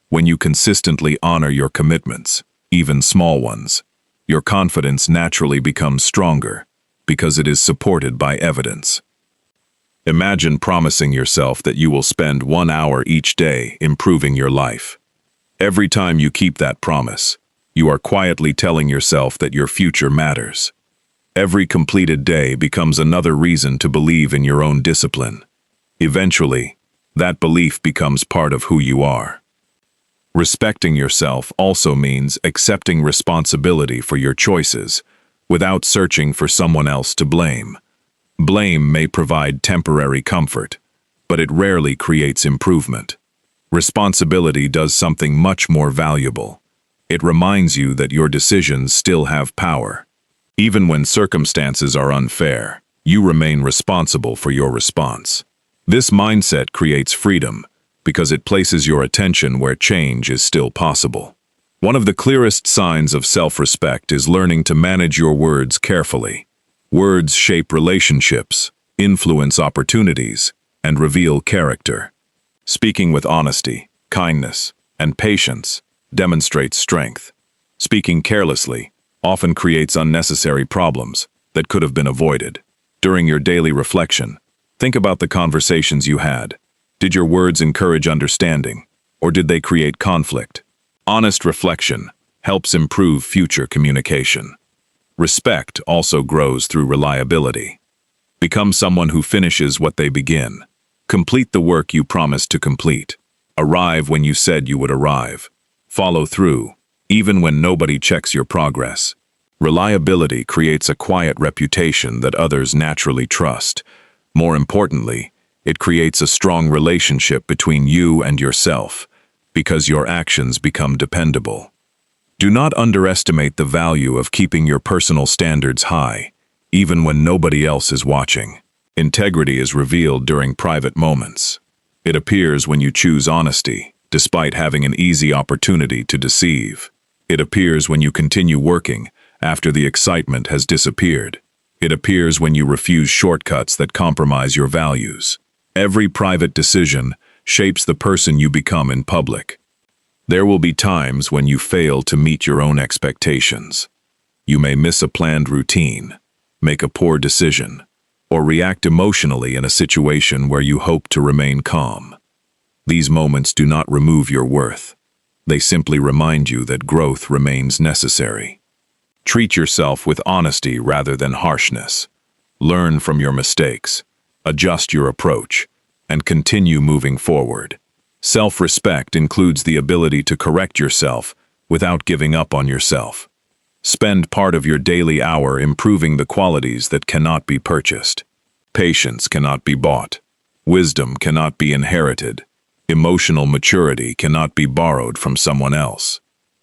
When you consistently honor your commitments, even small ones, your confidence naturally becomes stronger, because it is supported by evidence. Imagine promising yourself that you will spend 1 hour each day improving your life. Every time you keep that promise, you are quietly telling yourself that your future matters. Every completed day becomes another reason to believe in your own discipline. Eventually, that belief becomes part of who you are. Respecting yourself also means accepting responsibility for your choices, without searching for someone else to blame. Blame may provide temporary comfort, but it rarely creates improvement. Responsibility does something much more valuable. It reminds you that your decisions still have power. Even when circumstances are unfair, you remain responsible for your response. This mindset creates freedom, because it places your attention where change is still possible. One of the clearest signs of self-respect is learning to manage your words carefully. Words shape relationships, influence opportunities, and reveal character. Speaking with honesty, kindness, and patience demonstrates strength. Speaking carelessly often creates unnecessary problems that could have been avoided. During your daily reflection, think about the conversations you had. Did your words encourage understanding, or did they create conflict? Honest reflection helps improve future communication. Respect also grows through reliability. Become someone who finishes what they begin. Complete the work you promised to complete. Arrive when you said you would arrive. Follow through, even when nobody checks your progress. Reliability creates a quiet reputation that others naturally trust. More importantly, it creates a strong relationship between you and yourself, because your actions become dependable. Do not underestimate the value of keeping your personal standards high, even when nobody else is watching. Integrity is revealed during private moments. It appears when you choose honesty, despite having an easy opportunity to deceive. It appears when you continue working, after the excitement has disappeared. It appears when you refuse shortcuts that compromise your values. Every private decision shapes the person you become in public. There will be times when you fail to meet your own expectations. You may miss a planned routine, make a poor decision, or react emotionally in a situation where you hope to remain calm. These moments do not remove your worth. They simply remind you that growth remains necessary. Treat yourself with honesty rather than harshness. Learn from your mistakes, adjust your approach, and continue moving forward. Self-respect includes the ability to correct yourself without giving up on yourself. Spend part of your daily hour improving the qualities that cannot be purchased. Patience cannot be bought. Wisdom cannot be inherited. Emotional maturity cannot be borrowed from someone else.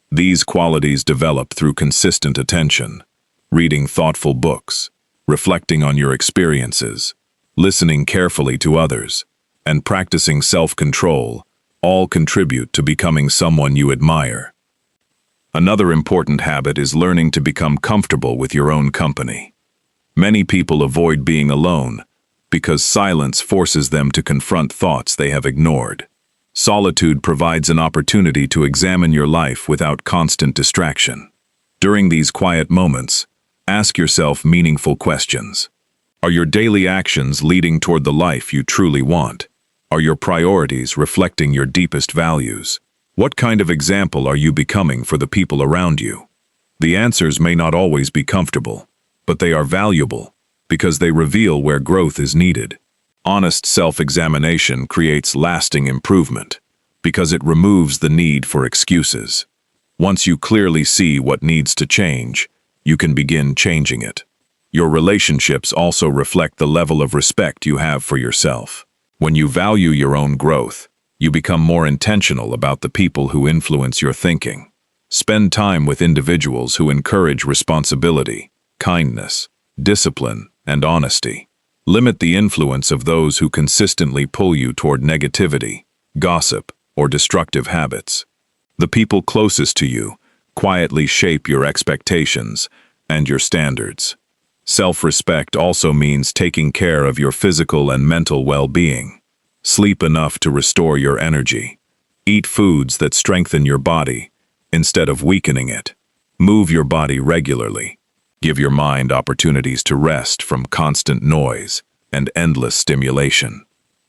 These qualities develop through consistent attention, reading thoughtful books, reflecting on your experiences, listening carefully to others, and practicing self-control all contribute to becoming someone you admire. Another important habit is learning to become comfortable with your own company. Many people avoid being alone because silence forces them to confront thoughts they have ignored. Solitude provides an opportunity to examine your life without constant distraction. During these quiet moments, ask yourself meaningful questions. Are your daily actions leading toward the life you truly want? Are your priorities reflecting your deepest values? What kind of example are you becoming for the people around you? The answers may not always be comfortable, but they are valuable because they reveal where growth is needed. Honest self-examination creates lasting improvement because it removes the need for excuses. Once you clearly see what needs to change, you can begin changing it. Your relationships also reflect the level of respect you have for yourself. When you value your own growth, you become more intentional about the people who influence your thinking. Spend time with individuals who encourage responsibility, kindness, discipline, and honesty. Limit the influence of those who consistently pull you toward negativity, gossip, or destructive habits. The people closest to you quietly shape your expectations and your standards. Self-respect also means taking care of your physical and mental well-being. Sleep enough to restore your energy. Eat foods that strengthen your body instead of weakening it. Move your body regularly. Give your mind opportunities to rest from constant noise and endless stimulation.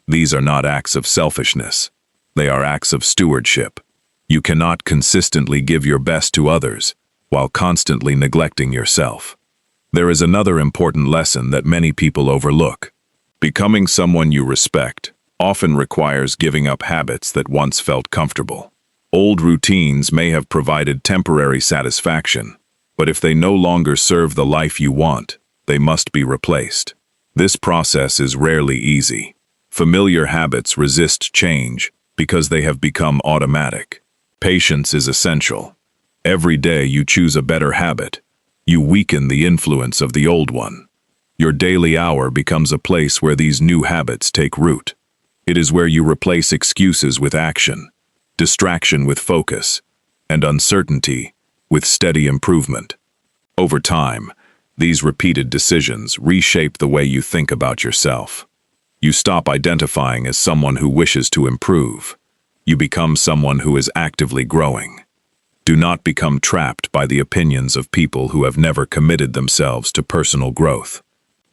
These are not acts of selfishness. They are acts of stewardship. You cannot consistently give your best to others while constantly neglecting yourself. There is another important lesson that many people overlook. Becoming someone you respect often requires giving up habits that once felt comfortable. Old routines may have provided temporary satisfaction, but if they no longer serve the life you want, they must be replaced. This process is rarely easy. Familiar habits resist change because they have become automatic. Patience is essential. Every day you choose a better habit, you weaken the influence of the old one. Your daily hour becomes a place where these new habits take root. It is where you replace excuses with action, distraction with focus, and uncertainty with steady improvement. Over time, these repeated decisions reshape the way you think about yourself. You stop identifying as someone who wishes to improve. You become someone who is actively growing. Do not become trapped by the opinions of people who have never committed themselves to personal growth.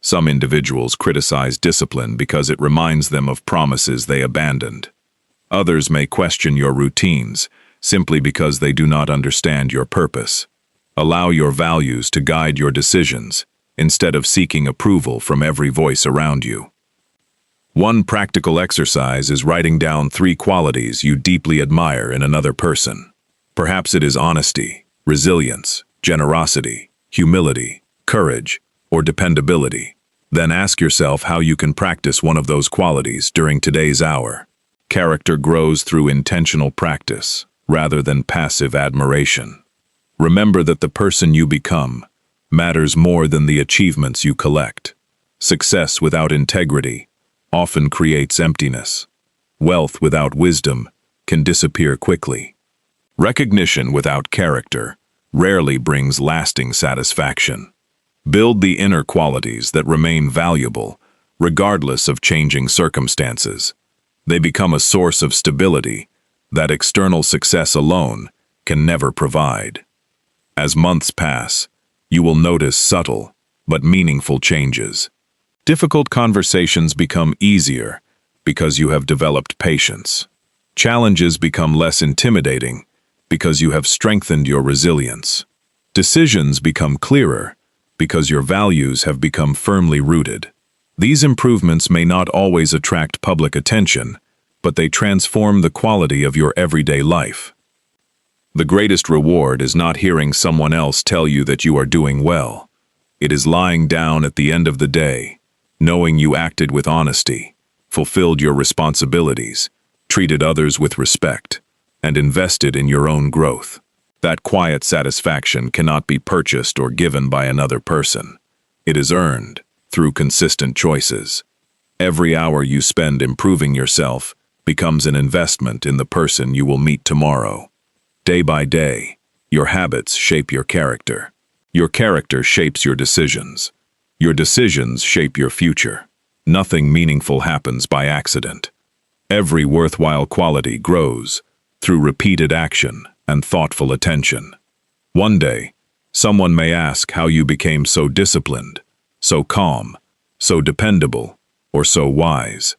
Some individuals criticize discipline because it reminds them of promises they abandoned. Others may question your routines simply because they do not understand your purpose. Allow your values to guide your decisions instead of seeking approval from every voice around you. One practical exercise is writing down 3 qualities you deeply admire in another person. Perhaps it is honesty, resilience, generosity, humility, courage, or dependability. Then ask yourself how you can practice one of those qualities during today's hour. Character grows through intentional practice, rather than passive admiration. Remember that the person you become matters more than the achievements you collect. Success without integrity often creates emptiness. Wealth without wisdom can disappear quickly. Recognition without character rarely brings lasting satisfaction. Build the inner qualities that remain valuable, regardless of changing circumstances. They become a source of stability that external success alone can never provide. As months pass, you will notice subtle but meaningful changes. Difficult conversations become easier because you have developed patience. Challenges become less intimidating because you have strengthened your resilience. Decisions become clearer because your values have become firmly rooted. These improvements may not always attract public attention, but they transform the quality of your everyday life. The greatest reward is not hearing someone else tell you that you are doing well. It is lying down at the end of the day, knowing you acted with honesty, fulfilled your responsibilities, treated others with respect, and invested in your own growth. That quiet satisfaction cannot be purchased or given by another person. It is earned through consistent choices. Every hour you spend improving yourself becomes an investment in the person you will meet tomorrow. Day by day, your habits shape your character. Your character shapes your decisions. Your decisions shape your future. Nothing meaningful happens by accident. Every worthwhile quality grows through repeated action and thoughtful attention. One day, someone may ask how you became so disciplined, so calm, so dependable, or so wise.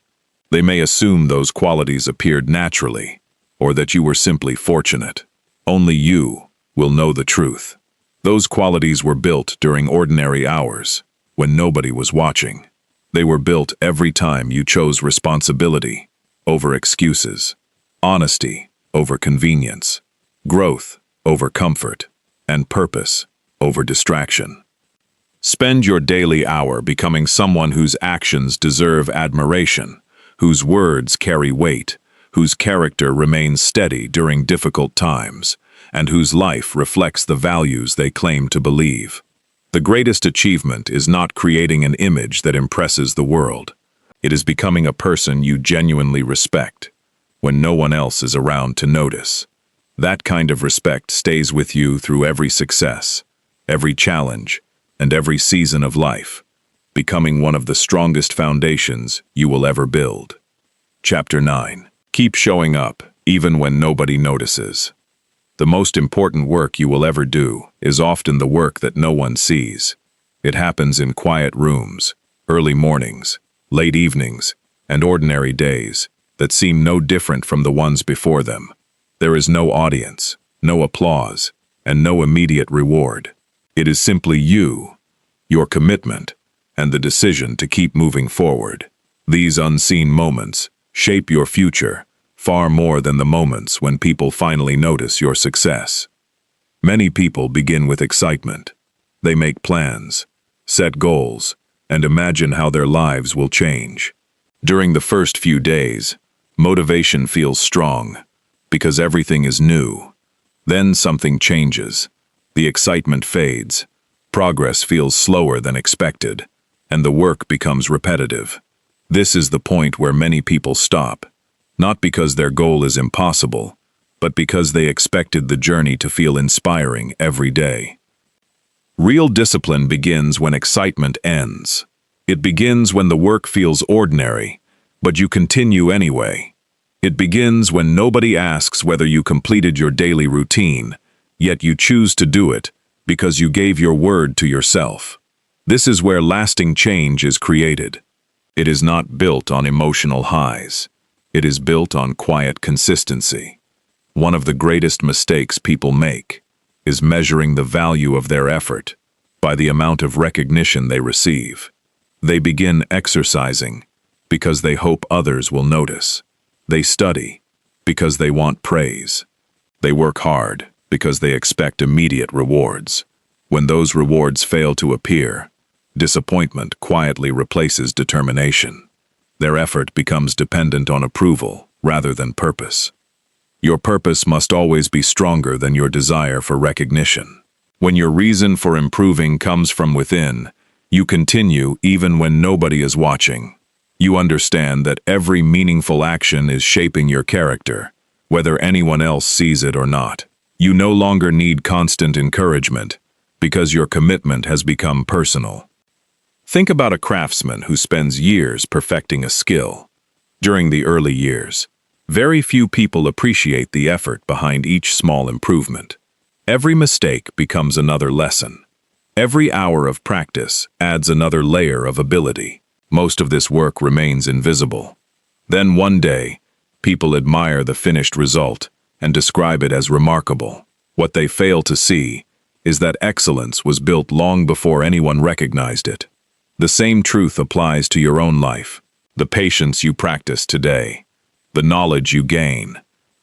They may assume those qualities appeared naturally, or that you were simply fortunate. Only you will know the truth. Those qualities were built during ordinary hours, when nobody was watching. They were built every time you chose responsibility over excuses, honesty over convenience, growth over comfort, and purpose over distraction. Spend your daily hour becoming someone whose actions deserve admiration, whose words carry weight, whose character remains steady during difficult times, and whose life reflects the values they claim to believe. The greatest achievement is not creating an image that impresses the world. It is becoming a person you genuinely respect, when no one else is around to notice. That kind of respect stays with you through every success, every challenge, and every season of life, becoming one of the strongest foundations you will ever build. Chapter 9. Keep showing up, even when nobody notices. The most important work you will ever do is often the work that no one sees. It happens in quiet rooms, early mornings, late evenings, and ordinary days that seem no different from the ones before them. There is no audience, no applause, and no immediate reward. It is simply you, your commitment, and the decision to keep moving forward. These unseen moments shape your future far more than the moments when people finally notice your success. Many people begin with excitement. They make plans, set goals, and imagine how their lives will change. During the first few days, motivation feels strong because everything is new. Then something changes. The excitement fades, progress feels slower than expected, and the work becomes repetitive. This is the point where many people stop, not because their goal is impossible, but because they expected the journey to feel inspiring every day. Real discipline begins when excitement ends. It begins when the work feels ordinary, but you continue anyway. It begins when nobody asks whether you completed your daily routine, yet you choose to do it because you gave your word to yourself. This is where lasting change is created. It is not built on emotional highs. It is built on quiet consistency. One of the greatest mistakes people make is measuring the value of their effort by the amount of recognition they receive. They begin exercising because they hope others will notice. They study because they want praise. They work hard because they expect immediate rewards. When those rewards fail to appear, disappointment quietly replaces determination. Their effort becomes dependent on approval rather than purpose. Your purpose must always be stronger than your desire for recognition. When your reason for improving comes from within, you continue even when nobody is watching. You understand that every meaningful action is shaping your character, whether anyone else sees it or not. You no longer need constant encouragement because your commitment has become personal. Think about a craftsman who spends years perfecting a skill. During the early years, very few people appreciate the effort behind each small improvement. Every mistake becomes another lesson. Every hour of practice adds another layer of ability. Most of this work remains invisible. Then one day, people admire the finished result and describe it as remarkable. What they fail to see is that excellence was built long before anyone recognized it. The same truth applies to your own life. The patience you practice today, the knowledge you gain,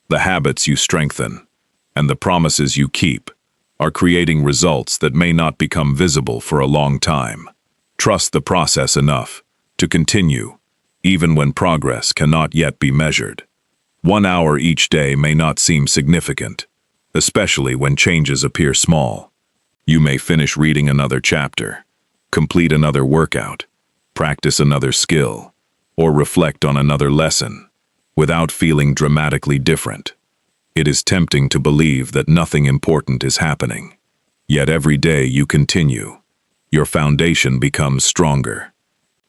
the habits you strengthen, and the promises you keep are creating results that may not become visible for a long time. Trust the process enough to continue, even when progress cannot yet be measured. 1 hour each day may not seem significant, especially when changes appear small. You may finish reading another chapter, complete another workout, practice another skill, or reflect on another lesson, without feeling dramatically different. It is tempting to believe that nothing important is happening. Yet every day you continue, your foundation becomes stronger.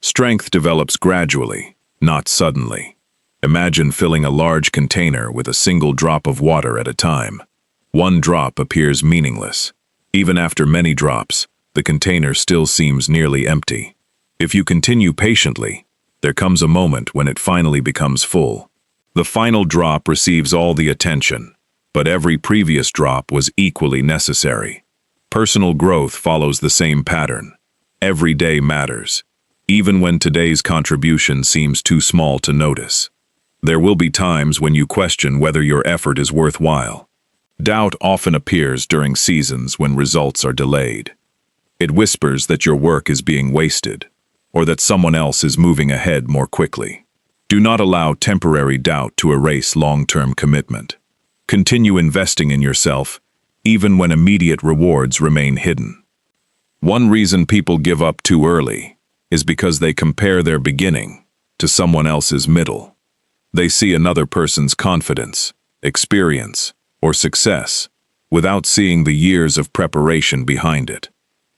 Strength develops gradually, not suddenly. Imagine filling a large container with a single drop of water at a time. One drop appears meaningless. Even after many drops, the container still seems nearly empty. If you continue patiently, there comes a moment when it finally becomes full. The final drop receives all the attention, but every previous drop was equally necessary. Personal growth follows the same pattern. Every day matters, even when today's contribution seems too small to notice. There will be times when you question whether your effort is worthwhile. Doubt often appears during seasons when results are delayed. It whispers that your work is being wasted, or that someone else is moving ahead more quickly. Do not allow temporary doubt to erase long-term commitment. Continue investing in yourself, even when immediate rewards remain hidden. One reason people give up too early is because they compare their beginning to someone else's middle. They see another person's confidence, experience, or success without seeing the years of preparation behind it.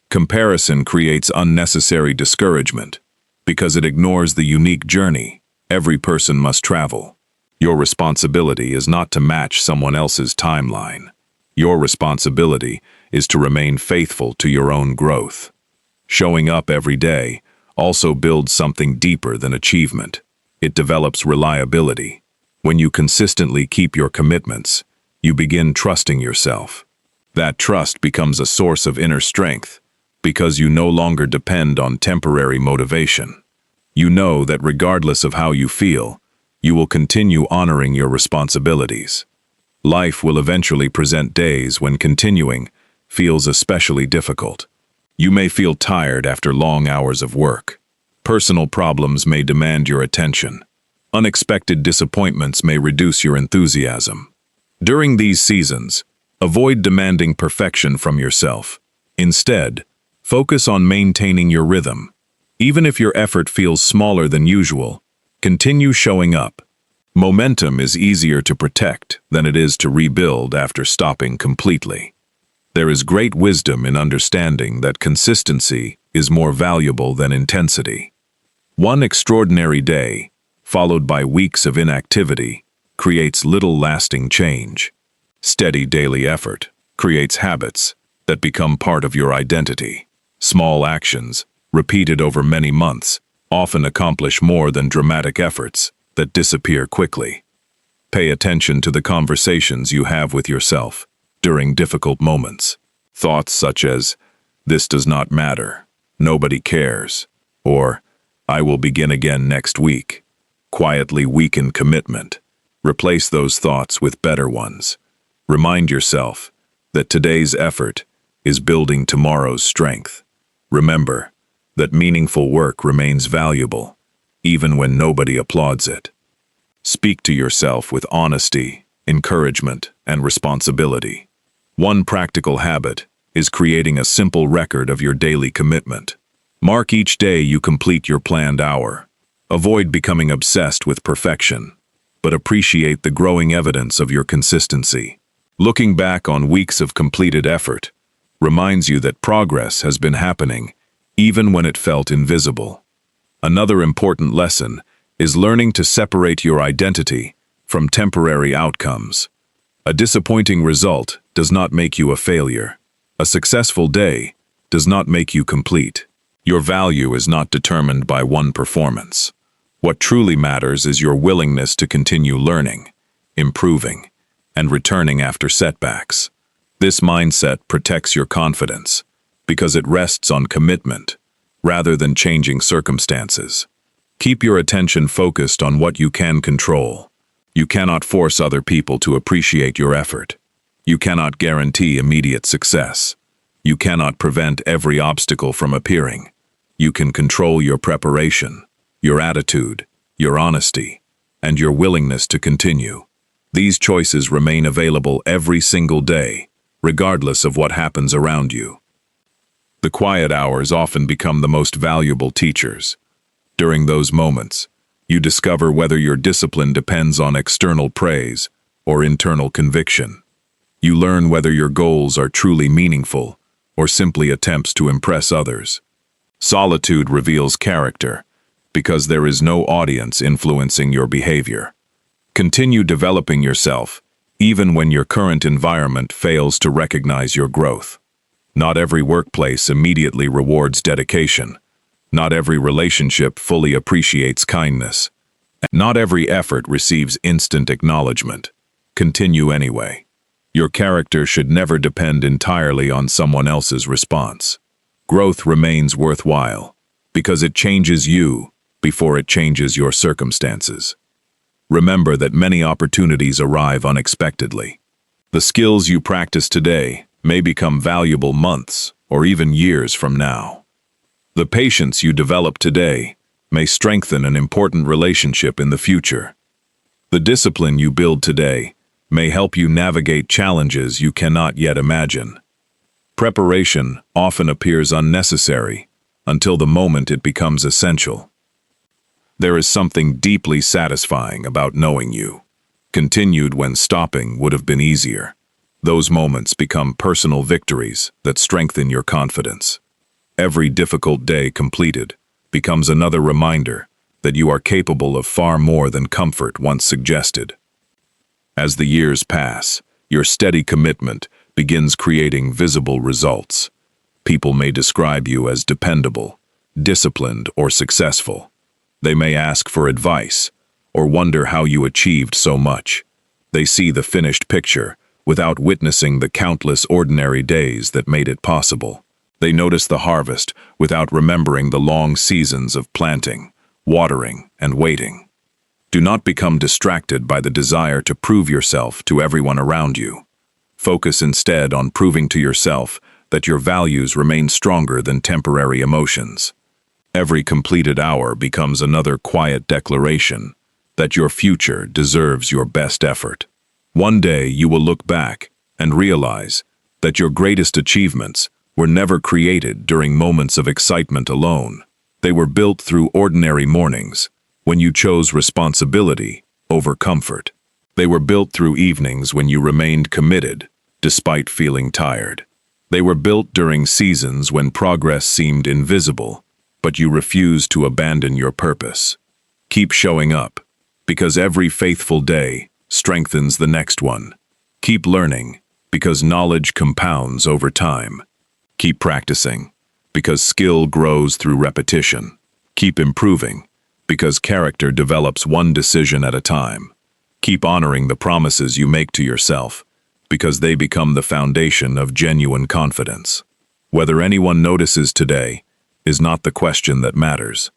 Comparison creates unnecessary discouragement because it ignores the unique journey every person must travel. Your responsibility is not to match someone else's timeline. Your responsibility is to remain faithful to your own growth. Showing up every day also builds something deeper than achievement. It develops reliability. When you consistently keep your commitments, you begin trusting yourself. That trust becomes a source of inner strength because you no longer depend on temporary motivation. You know that regardless of how you feel, you will continue honoring your responsibilities. Life will eventually present days when continuing feels especially difficult. You may feel tired after long hours of work. Personal problems may demand your attention. Unexpected disappointments may reduce your enthusiasm. During these seasons, avoid demanding perfection from yourself. Instead, focus on maintaining your rhythm. Even if your effort feels smaller than usual, continue showing up. Momentum is easier to protect than it is to rebuild after stopping completely. There is great wisdom in understanding that consistency is more valuable than intensity. One extraordinary day, followed by weeks of inactivity, creates little lasting change. Steady daily effort creates habits that become part of your identity. Small actions, repeated over many months, often accomplish more than dramatic efforts that disappear quickly. Pay attention to the conversations you have with yourself during difficult moments. Thoughts such as, "This does not matter," "Nobody cares," or "I will begin again next week," quietly weaken commitment. Replace those thoughts with better ones. Remind yourself that today's effort is building tomorrow's strength. Remember that meaningful work remains valuable, even when nobody applauds it. Speak to yourself with honesty, encouragement, and responsibility. One practical habit is creating a simple record of your daily commitment. Mark each day you complete your planned hour. Avoid becoming obsessed with perfection, but appreciate the growing evidence of your consistency. Looking back on weeks of completed effort reminds you that progress has been happening even when it felt invisible. Another important lesson is learning to separate your identity from temporary outcomes. A disappointing result does not make you a failure. A successful day does not make you complete. Your value is not determined by one performance. What truly matters is your willingness to continue learning, improving, and returning after setbacks. This mindset protects your confidence because it rests on commitment rather than changing circumstances. Keep your attention focused on what you can control. You cannot force other people to appreciate your effort. You cannot guarantee immediate success. You cannot prevent every obstacle from appearing. You can control your preparation, your attitude, your honesty, and your willingness to continue. These choices remain available every single day, regardless of what happens around you. The quiet hours often become the most valuable teachers. During those moments, you discover whether your discipline depends on external praise or internal conviction. You learn whether your goals are truly meaningful or simply attempts to impress others. Solitude reveals character because there is no audience influencing your behavior. Continue developing yourself even when your current environment fails to recognize your growth. Not every workplace immediately rewards dedication. Not every relationship fully appreciates kindness. Not every effort receives instant acknowledgement. Continue anyway. Your character should never depend entirely on someone else's response. Growth remains worthwhile because it changes you before it changes your circumstances. Remember that many opportunities arrive unexpectedly. The skills you practice today may become valuable months or even years from now. The patience you develop today may strengthen an important relationship in the future. The discipline you build today may help you navigate challenges you cannot yet imagine. Preparation often appears unnecessary until the moment it becomes essential. There is something deeply satisfying about knowing you continued when stopping would have been easier. Those moments become personal victories that strengthen your confidence. Every difficult day completed becomes another reminder that you are capable of far more than comfort once suggested. As the years pass, your steady commitment begins creating visible results. People may describe you as dependable, disciplined, or successful. They may ask for advice or wonder how you achieved so much. They see the finished picture without witnessing the countless ordinary days that made it possible. They notice the harvest without remembering the long seasons of planting, watering, and waiting. Do not become distracted by the desire to prove yourself to everyone around you. Focus instead on proving to yourself that your values remain stronger than temporary emotions. Every completed hour becomes another quiet declaration that your future deserves your best effort. One day you will look back and realize that your greatest achievements were never created during moments of excitement alone. They were built through ordinary mornings, when you chose responsibility over comfort. They were built through evenings when you remained committed, despite feeling tired. They were built during seasons when progress seemed invisible, but you refused to abandon your purpose. Keep showing up, because every faithful day strengthens the next one. Keep learning, because knowledge compounds over time. Keep practicing, because skill grows through repetition. Keep improving, because character develops one decision at a time. Keep honoring the promises you make to yourself, because they become the foundation of genuine confidence. Whether anyone notices today is not the question that matters.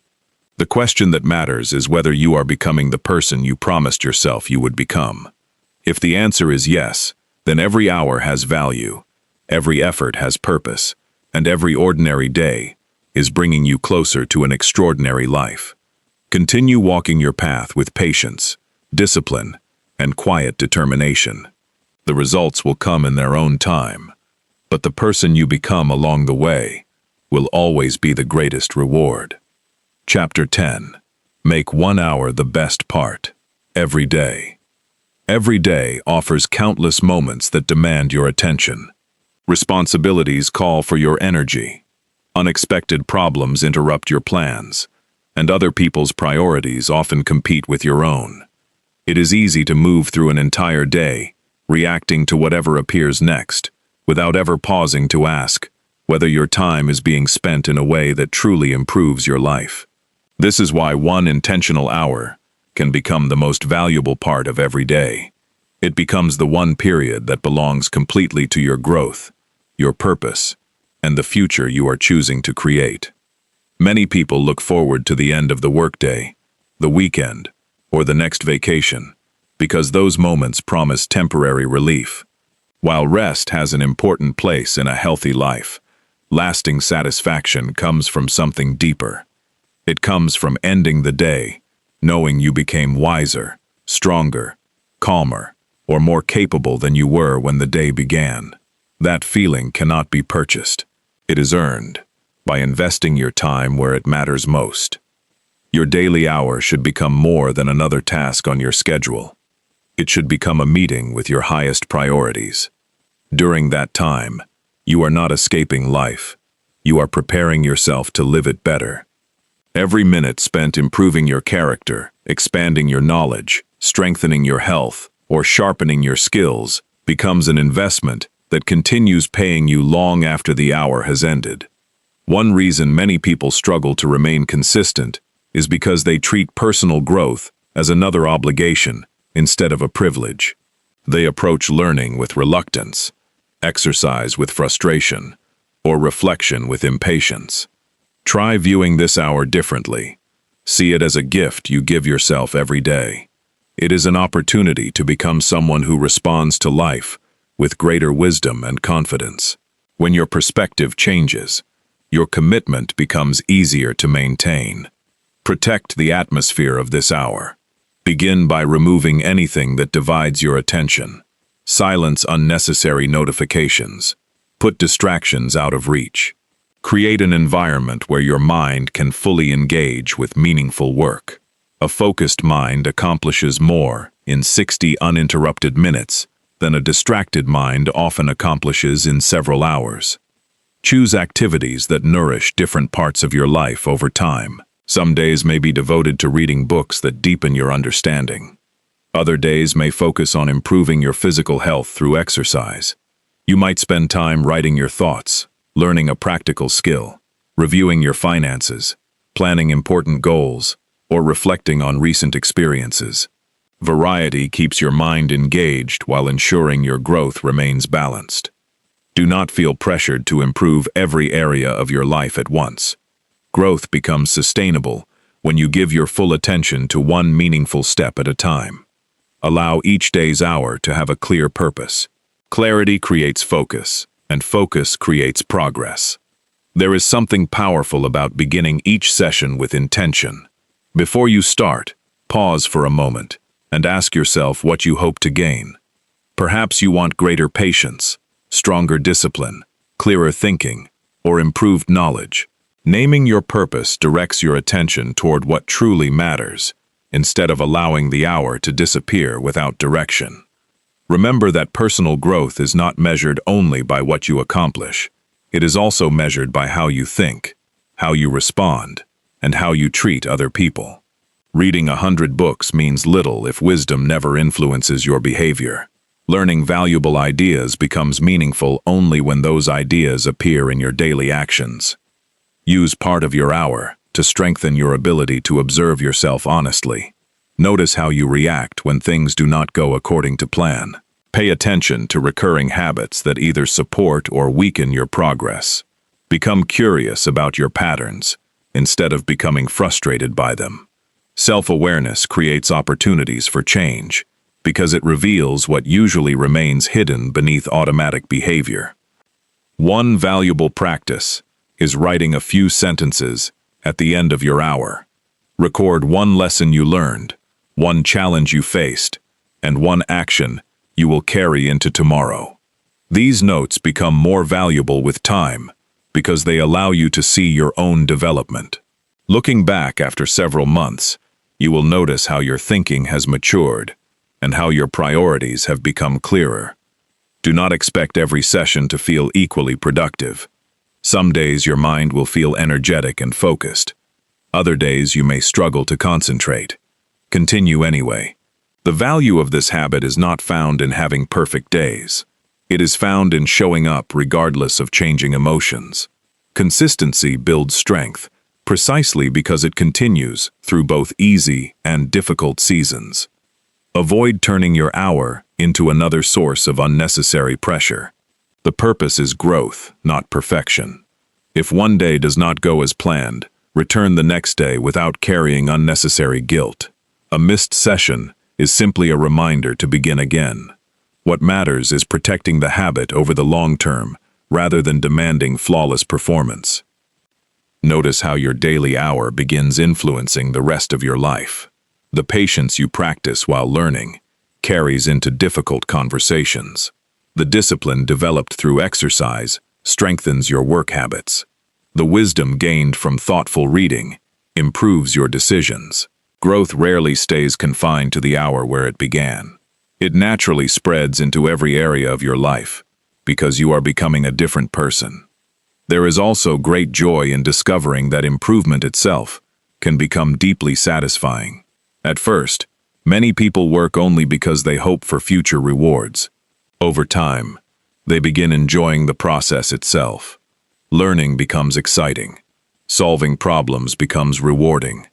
The question that matters is whether you are becoming the person you promised yourself you would become. If the answer is yes, then every hour has value, every effort has purpose, and every ordinary day is bringing you closer to an extraordinary life. Continue walking your path with patience, discipline, and quiet determination. The results will come in their own time, but the person you become along the way will always be the greatest reward. Chapter 10. Make 1 hour the best part. Every day. Every day offers countless moments that demand your attention. Responsibilities call for your energy. Unexpected problems interrupt your plans, and other people's priorities often compete with your own. It is easy to move through an entire day, reacting to whatever appears next, without ever pausing to ask whether your time is being spent in a way that truly improves your life. This is why 1 intentional hour can become the most valuable part of every day. It becomes the one period that belongs completely to your growth, your purpose, and the future you are choosing to create. Many people look forward to the end of the workday, the weekend, or the next vacation, because those moments promise temporary relief. While rest has an important place in a healthy life, lasting satisfaction comes from something deeper. It comes from ending the day, knowing you became wiser, stronger, calmer, or more capable than you were when the day began. That feeling cannot be purchased. It is earned by investing your time where it matters most. Your daily hour should become more than another task on your schedule. It should become a meeting with your highest priorities. During that time, you are not escaping life. You are preparing yourself to live it better. Every minute spent improving your character, expanding your knowledge, strengthening your health, or sharpening your skills becomes an investment that continues paying you long after the hour has ended. One reason many people struggle to remain consistent is because they treat personal growth as another obligation instead of a privilege. They approach learning with reluctance, exercise with frustration, or reflection with impatience. Try viewing this hour differently. See it as a gift you give yourself every day. It is an opportunity to become someone who responds to life with greater wisdom and confidence. When your perspective changes, your commitment becomes easier to maintain. Protect the atmosphere of this hour. Begin by removing anything that divides your attention. Silence unnecessary notifications. Put distractions out of reach. Create an environment where your mind can fully engage with meaningful work. A focused mind accomplishes more in 60 uninterrupted minutes than a distracted mind often accomplishes in several hours. Choose activities that nourish different parts of your life over time. Some days may be devoted to reading books that deepen your understanding. Other days may focus on improving your physical health through exercise. You might spend time writing your thoughts, learning a practical skill, reviewing your finances, planning important goals, or reflecting on recent experiences. Variety keeps your mind engaged while ensuring your growth remains balanced. Do not feel pressured to improve every area of your life at once. Growth becomes sustainable when you give your full attention to one meaningful step at a time. Allow each day's hour to have a clear purpose. Clarity creates focus, and focus creates progress. There is something powerful about beginning each session with intention. Before you start, pause for a moment and ask yourself what you hope to gain. Perhaps you want greater patience, stronger discipline, clearer thinking, or improved knowledge. Naming your purpose directs your attention toward what truly matters, instead of allowing the hour to disappear without direction. Remember that personal growth is not measured only by what you accomplish. It is also measured by how you think, how you respond, and how you treat other people. Reading 100 books means little if wisdom never influences your behavior. Learning valuable ideas becomes meaningful only when those ideas appear in your daily actions. Use part of your hour to strengthen your ability to observe yourself honestly. Notice how you react when things do not go according to plan. Pay attention to recurring habits that either support or weaken your progress. Become curious about your patterns instead of becoming frustrated by them. Self-awareness creates opportunities for change because it reveals what usually remains hidden beneath automatic behavior. One valuable practice is writing a few sentences at the end of your hour. Record one lesson you learned, one challenge you faced, and one action you will carry into tomorrow. These notes become more valuable with time because they allow you to see your own development. Looking back after several months, you will notice how your thinking has matured and how your priorities have become clearer. Do not expect every session to feel equally productive. Some days your mind will feel energetic and focused. Other days you may struggle to concentrate. Continue anyway. The value of this habit is not found in having perfect days. It is found in showing up regardless of changing emotions. Consistency builds strength, precisely because it continues through both easy and difficult seasons. Avoid turning your hour into another source of unnecessary pressure. The purpose is growth, not perfection. If one day does not go as planned, return the next day without carrying unnecessary guilt. A missed session is simply a reminder to begin again. What matters is protecting the habit over the long term, rather than demanding flawless performance. Notice how your daily hour begins influencing the rest of your life. The patience you practice while learning carries into difficult conversations. The discipline developed through exercise strengthens your work habits. The wisdom gained from thoughtful reading improves your decisions. Growth rarely stays confined to the hour where it began. It naturally spreads into every area of your life because you are becoming a different person. There is also great joy in discovering that improvement itself can become deeply satisfying. At first, many people work only because they hope for future rewards. Over time, they begin enjoying the process itself. Learning becomes exciting. Solving problems becomes rewarding.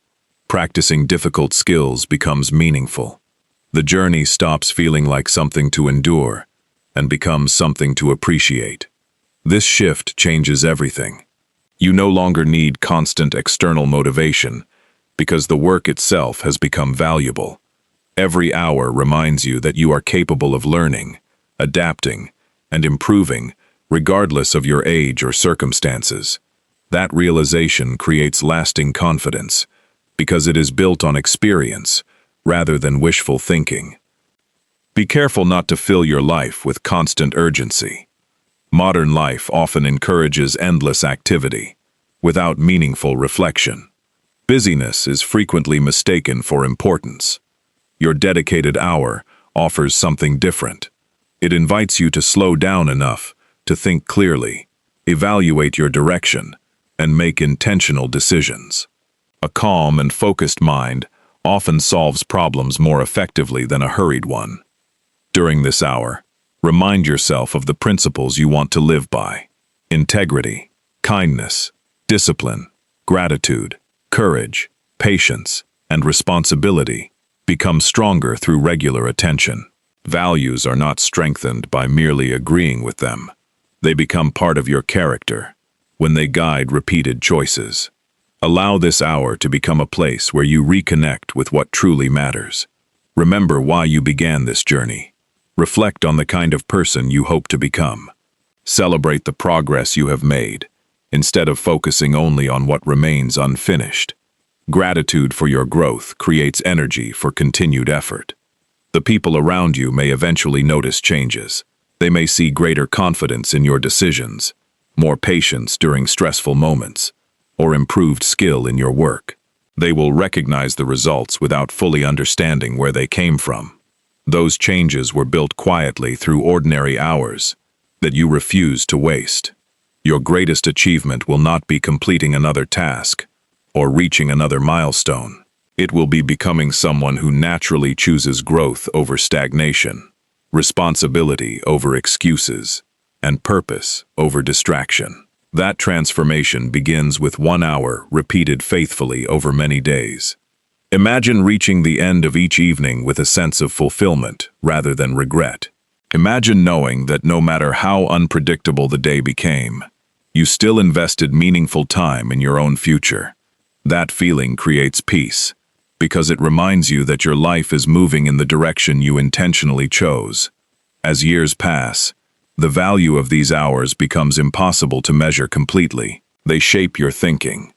Practicing difficult skills becomes meaningful. The journey stops feeling like something to endure and becomes something to appreciate. This shift changes everything. You no longer need constant external motivation because the work itself has become valuable. Every hour reminds you that you are capable of learning, adapting, and improving regardless of your age or circumstances. That realization creates lasting confidence because it is built on experience rather than wishful thinking. Be careful not to fill your life with constant urgency. Modern life often encourages endless activity, without meaningful reflection. Busyness is frequently mistaken for importance. Your dedicated hour offers something different. It invites you to slow down enough to think clearly, evaluate your direction, and make intentional decisions. A calm and focused mind often solves problems more effectively than a hurried one. During this hour, remind yourself of the principles you want to live by: integrity, kindness, discipline, gratitude, courage, patience, and responsibility. Become stronger through regular attention. Values are not strengthened by merely agreeing with them. They become part of your character when they guide repeated choices. Allow this hour to become a place where you reconnect with what truly matters. Remember why you began this journey. Reflect on the kind of person you hope to become. Celebrate the progress you have made, instead of focusing only on what remains unfinished. Gratitude for your growth creates energy for continued effort. The people around you may eventually notice changes. They may see greater confidence in your decisions, more patience during stressful moments, or improved skill in your work. They will recognize the results without fully understanding where they came from. Those changes were built quietly through ordinary hours that you refuse to waste. Your greatest achievement will not be completing another task or reaching another milestone. It will be becoming someone who naturally chooses growth over stagnation, responsibility over excuses, and purpose over distraction. That transformation begins with 1 hour repeated faithfully over many days. Imagine reaching the end of each evening with a sense of fulfillment rather than regret. Imagine knowing that no matter how unpredictable the day became, you still invested meaningful time in your own future. That feeling creates peace, because it reminds you that your life is moving in the direction you intentionally chose. As years pass, the value of these hours becomes impossible to measure completely. They shape your thinking,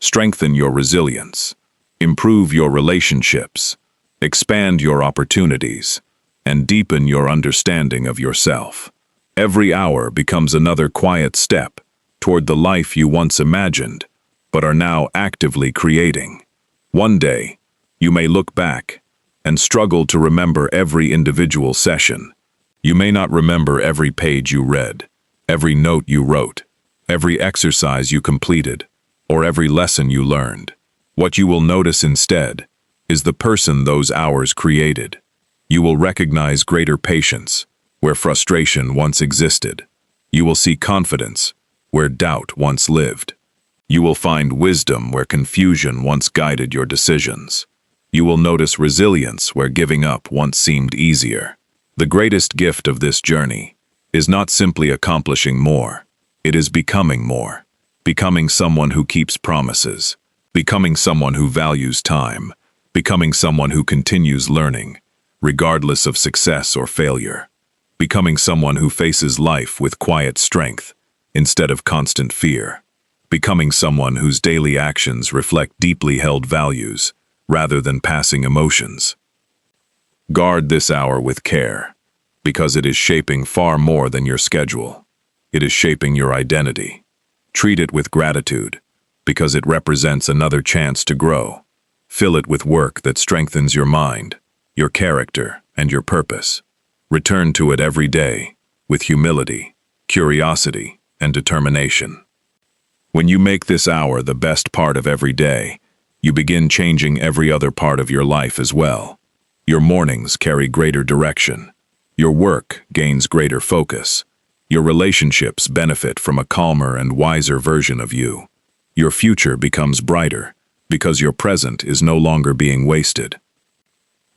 strengthen your resilience, improve your relationships, expand your opportunities, and deepen your understanding of yourself. Every hour becomes another quiet step toward the life you once imagined, but are now actively creating. One day, you may look back and struggle to remember every individual session. You may not remember every page you read, every note you wrote, every exercise you completed, or every lesson you learned. What you will notice instead is the person those hours created. You will recognize greater patience where frustration once existed. You will see confidence where doubt once lived. You will find wisdom where confusion once guided your decisions. You will notice resilience where giving up once seemed easier. The greatest gift of this journey is not simply accomplishing more. It is becoming more. Becoming someone who keeps promises. Becoming someone who values time. Becoming someone who continues learning, regardless of success or failure. Becoming someone who faces life with quiet strength instead of constant fear. Becoming someone whose daily actions reflect deeply held values rather than passing emotions. Guard this hour with care, because it is shaping far more than your schedule. It is shaping your identity. Treat it with gratitude, because it represents another chance to grow. Fill it with work that strengthens your mind, your character, and your purpose. Return to it every day with humility, curiosity, and determination. When you make this hour the best part of every day, you begin changing every other part of your life as well. Your mornings carry greater direction. Your work gains greater focus. Your relationships benefit from a calmer and wiser version of you. Your future becomes brighter because your present is no longer being wasted.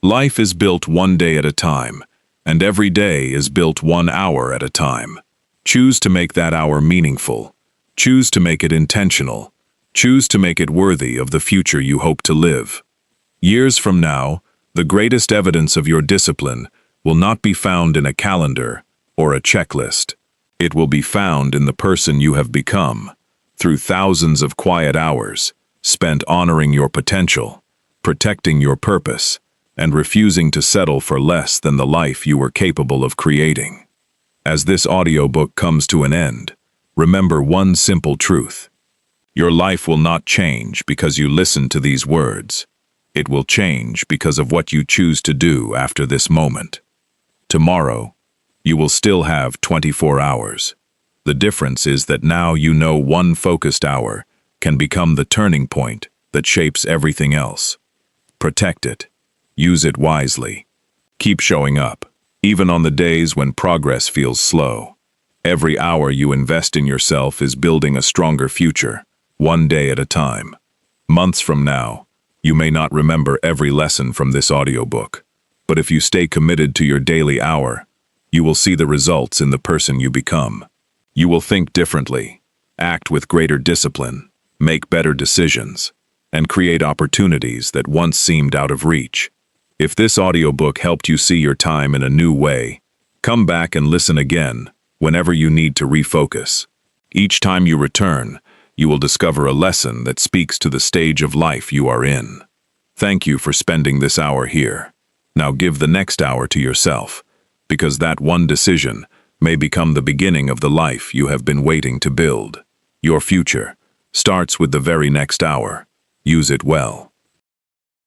Life is built 1 day at a time, and every day is built 1 hour at a time. Choose to make that hour meaningful. Choose to make it intentional. Choose to make it worthy of the future you hope to live. Years from now, the greatest evidence of your discipline will not be found in a calendar or a checklist. It will be found in the person you have become, through thousands of quiet hours spent honoring your potential, protecting your purpose, and refusing to settle for less than the life you were capable of creating. As this audiobook comes to an end, remember one simple truth. Your life will not change because you listen to these words. It will change because of what you choose to do after this moment. Tomorrow, you will still have 24 hours. The difference is that now you know one focused hour can become the turning point that shapes everything else. Protect it. Use it wisely. Keep showing up, even on the days when progress feels slow. Every hour you invest in yourself is building a stronger future, one day at a time. Months from now, you may not remember every lesson from this audiobook, but if you stay committed to your daily hour, you will see the results in the person you become. You will think differently, act with greater discipline, make better decisions, and create opportunities that once seemed out of reach. If this audiobook helped you see your time in a new way, come back and listen again whenever you need to refocus. Each time you return, you will discover a lesson that speaks to the stage of life you are in. Thank you for spending this hour here. Now give the next hour to yourself, because that one decision may become the beginning of the life you have been waiting to build. Your future starts with the very next hour. Use it well.